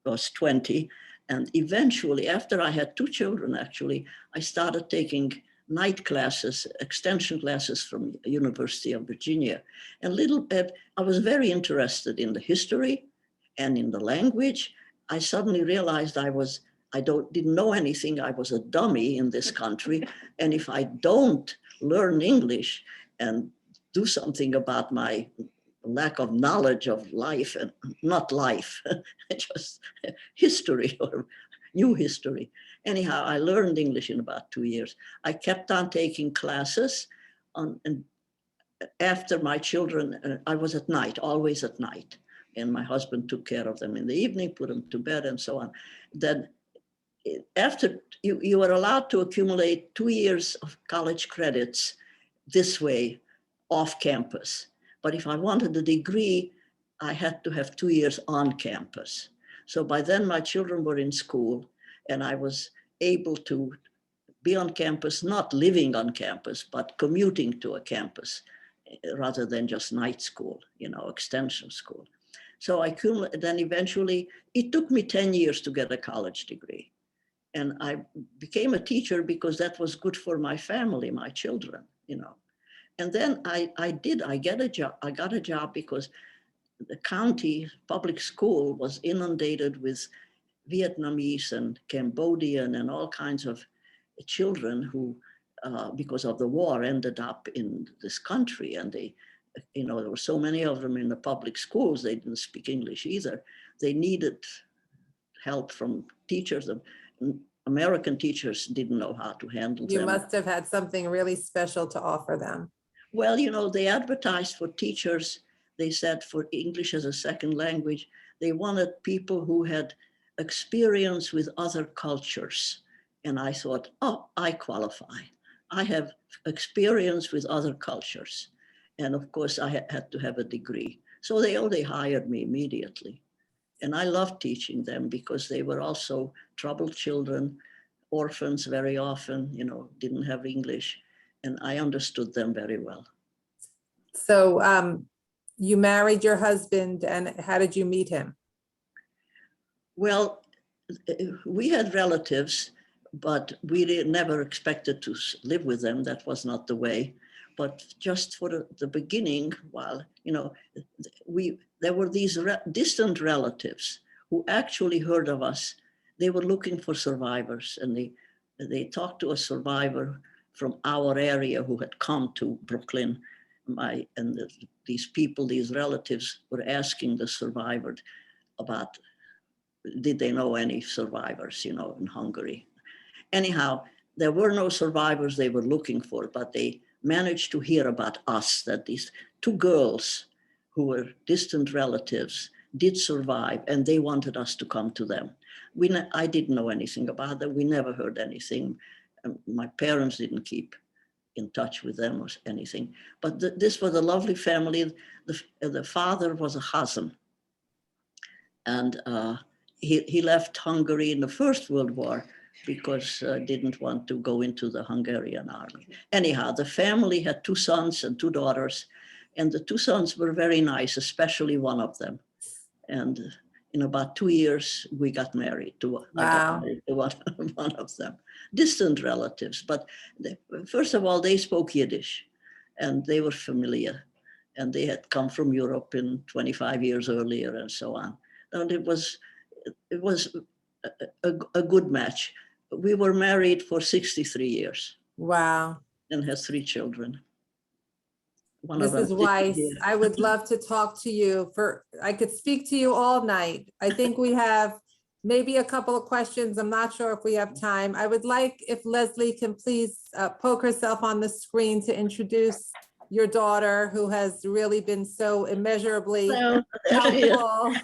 was 20. And eventually, after I had 2 children, actually, I started taking night classes, extension classes from University of Virginia. And little bit, I was very interested in the history and in the language. I suddenly realized didn't know anything. I was a dummy in this country. And if I don't learn English and do something about my lack of knowledge of life, and not life, just history or new history. Anyhow, I learned English in about 2 years. I kept on taking classes and after my children, I was at night, always at night. And my husband took care of them in the evening, put them to bed and so on. Then after you were allowed to accumulate 2 years of college credits this way off campus. But if I wanted a degree, I had to have 2 years on campus. So by then my children were in school and I was able to be on campus, not living on campus, but commuting to a campus rather than just night school, extension school. So then eventually, it took me 10 years to get a college degree. And I became a teacher because that was good for my family, my children, And then I got a job because the county public school was inundated with Vietnamese and Cambodian and all kinds of children who, because of the war, ended up in this country. And there were so many of them in the public schools, they didn't speak English either. They needed help from teachers. American teachers didn't know how to handle them. You must have had something really special to offer them. Well, they advertised for teachers. They said for English as a second language, they wanted people who had experience with other cultures. And I thought, I qualify. I have experience with other cultures. And of course, I had to have a degree. So they hired me immediately. And I loved teaching them because they were also troubled children, orphans very often, didn't have English. And I understood them very well. So you married your husband, and how did you meet him? Well, we had relatives, but we never expected to live with them. That was not the way. But just for the beginning, while, there were these distant relatives who actually heard of us. They were looking for survivors, and they talked to a survivor from our area who had come to Brooklyn. These relatives were asking the survivor about, did they know any survivors, in Hungary? Anyhow, there were no survivors they were looking for, but they managed to hear about us, that these 2 girls who were distant relatives did survive, and they wanted us to come to them. I didn't know anything about them. We never heard anything. My parents didn't keep in touch with them or anything. But this was a lovely family. The father was a Chazan. And he left Hungary in the First World War because didn't want to go into the Hungarian army. Anyhow, the family had 2 sons and 2 daughters, and the 2 sons were very nice, especially one of them. And in about 2 years, we got married to one of them. Distant relatives, but first of all, they spoke Yiddish, and they were familiar, and they had come from Europe in 25 years earlier, and so on. And it was a good match. We were married for 63 years. Wow. And has 3 children. Mrs. Weiss, I would love to talk to you I could speak to you all night. I think we have maybe a couple of questions. I'm not sure if we have time. I would like if Leslie can please poke herself on the screen to introduce your daughter, who has really been so immeasurably helpful.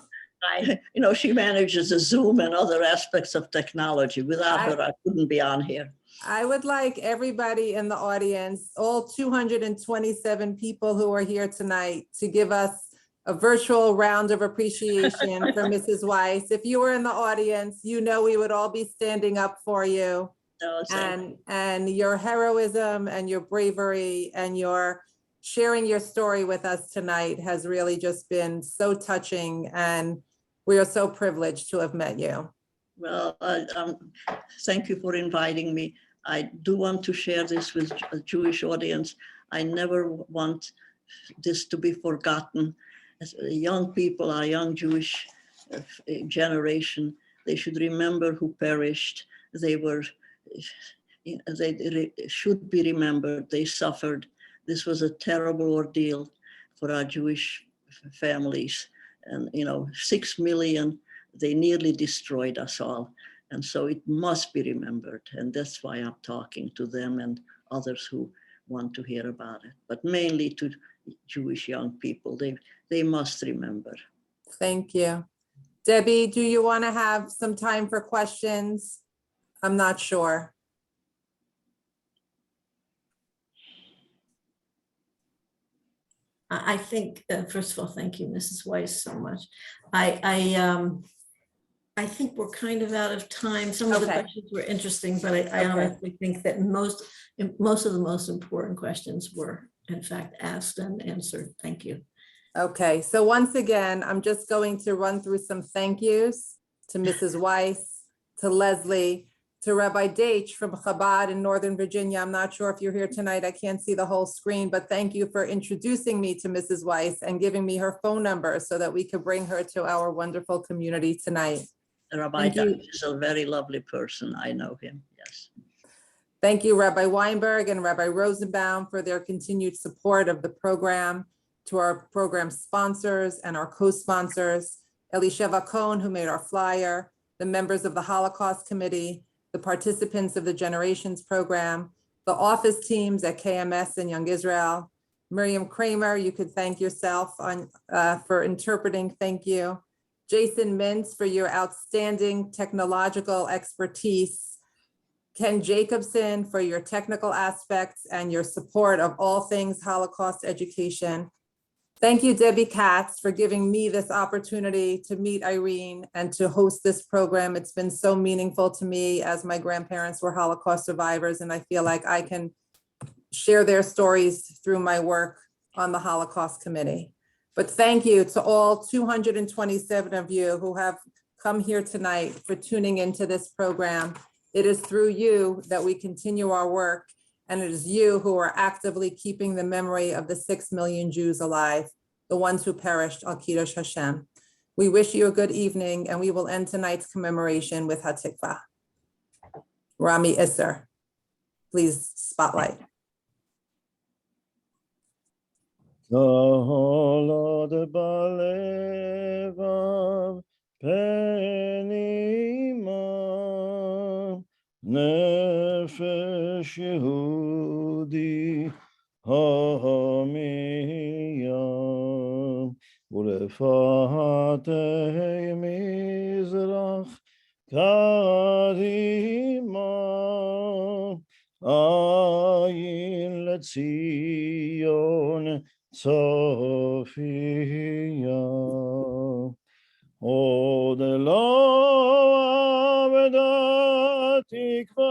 She manages the Zoom and other aspects of technology. Without her, I couldn't be on here. I would like everybody in the audience, all 227 people who are here tonight, to give us a virtual round of appreciation for Mrs. Weiss. If you were in the audience, we would all be standing up for you. And your heroism and your bravery and your sharing your story with us tonight has really just been so touching. And We are so privileged to have met you. Well, thank you for inviting me. I do want to share this with a Jewish audience. I never want this to be forgotten. As young people, our young Jewish generation, they should remember who perished. They should be remembered. They suffered. This was a terrible ordeal for our Jewish families. And 6 million, they nearly destroyed us all. And so it must be remembered. And that's why I'm talking to them and others who want to hear about it, but mainly to Jewish young people. They must remember. Thank you. Debbie, do you want to have some time for questions? I'm not sure. I think, first of all, thank you, Mrs. Weiss, so much. I think we're kind of out of time. Some of the Okay. questions were interesting, but I Okay. honestly think that most of the most important questions were in fact asked and answered. Thank you. Okay, so once again, I'm just going to run through some thank yous to Mrs. Weiss, to Leslie, to Rabbi Deitch from Chabad in Northern Virginia. I'm not sure if you're here tonight. I can't see the whole screen, but thank you for introducing me to Mrs. Weiss and giving me her phone number so that we could bring her to our wonderful community tonight. Rabbi Thank you. Deitch is a very lovely person. I know him, yes. Thank you, Rabbi Weinberg and Rabbi Rosenbaum, for their continued support of the program, to our program sponsors and our co-sponsors, Elisheva Cohen, who made our flyer, the members of the Holocaust Committee, the participants of the Generations Program, the office teams at KMS and Young Israel. Miriam Kramer, you could thank yourself for interpreting, thank you. Jason Mintz for your outstanding technological expertise. Ken Jacobson for your technical aspects and your support of all things Holocaust education. Thank you, Debbie Katz, for giving me this opportunity to meet Irene and to host this program. It's been so meaningful to me as my grandparents were Holocaust survivors, and I feel like I can share their stories through my work on the Holocaust Committee. But thank you to all 227 of you who have come here tonight for tuning into this program. It is through you that we continue our work, and it is you who are actively keeping the memory of the 6 million Jews alive, the ones who perished al Kiddush Hashem. We wish you a good evening, and we will end tonight's commemoration with Hatikvah. Rami Isser, please spotlight. Kol balevav penima nefesh Yehudi ha'amiyah ulefatei mizrach kadima ayin leTzion Sophia, עוד לא אבדה תקוותנו,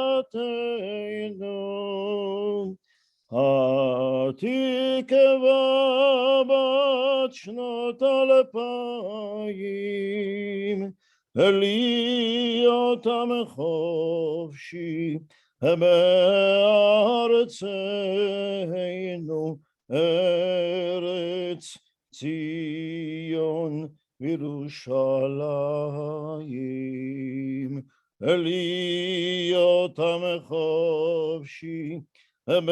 התקווה בת שנות 2000, להיות עם חופשי בארצנו, ארץ ציון וירושלים, להיות עם חופשי בארצנו,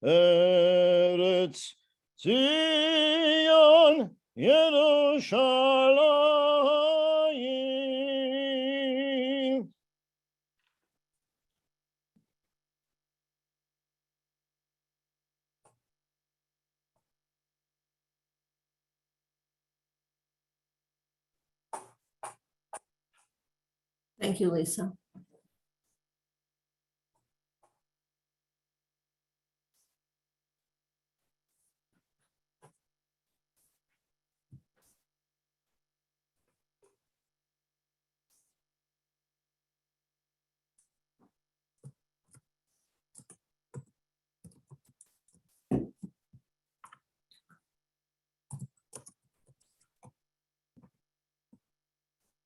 ארץ ציון ירושלים. Thank you, Lisa.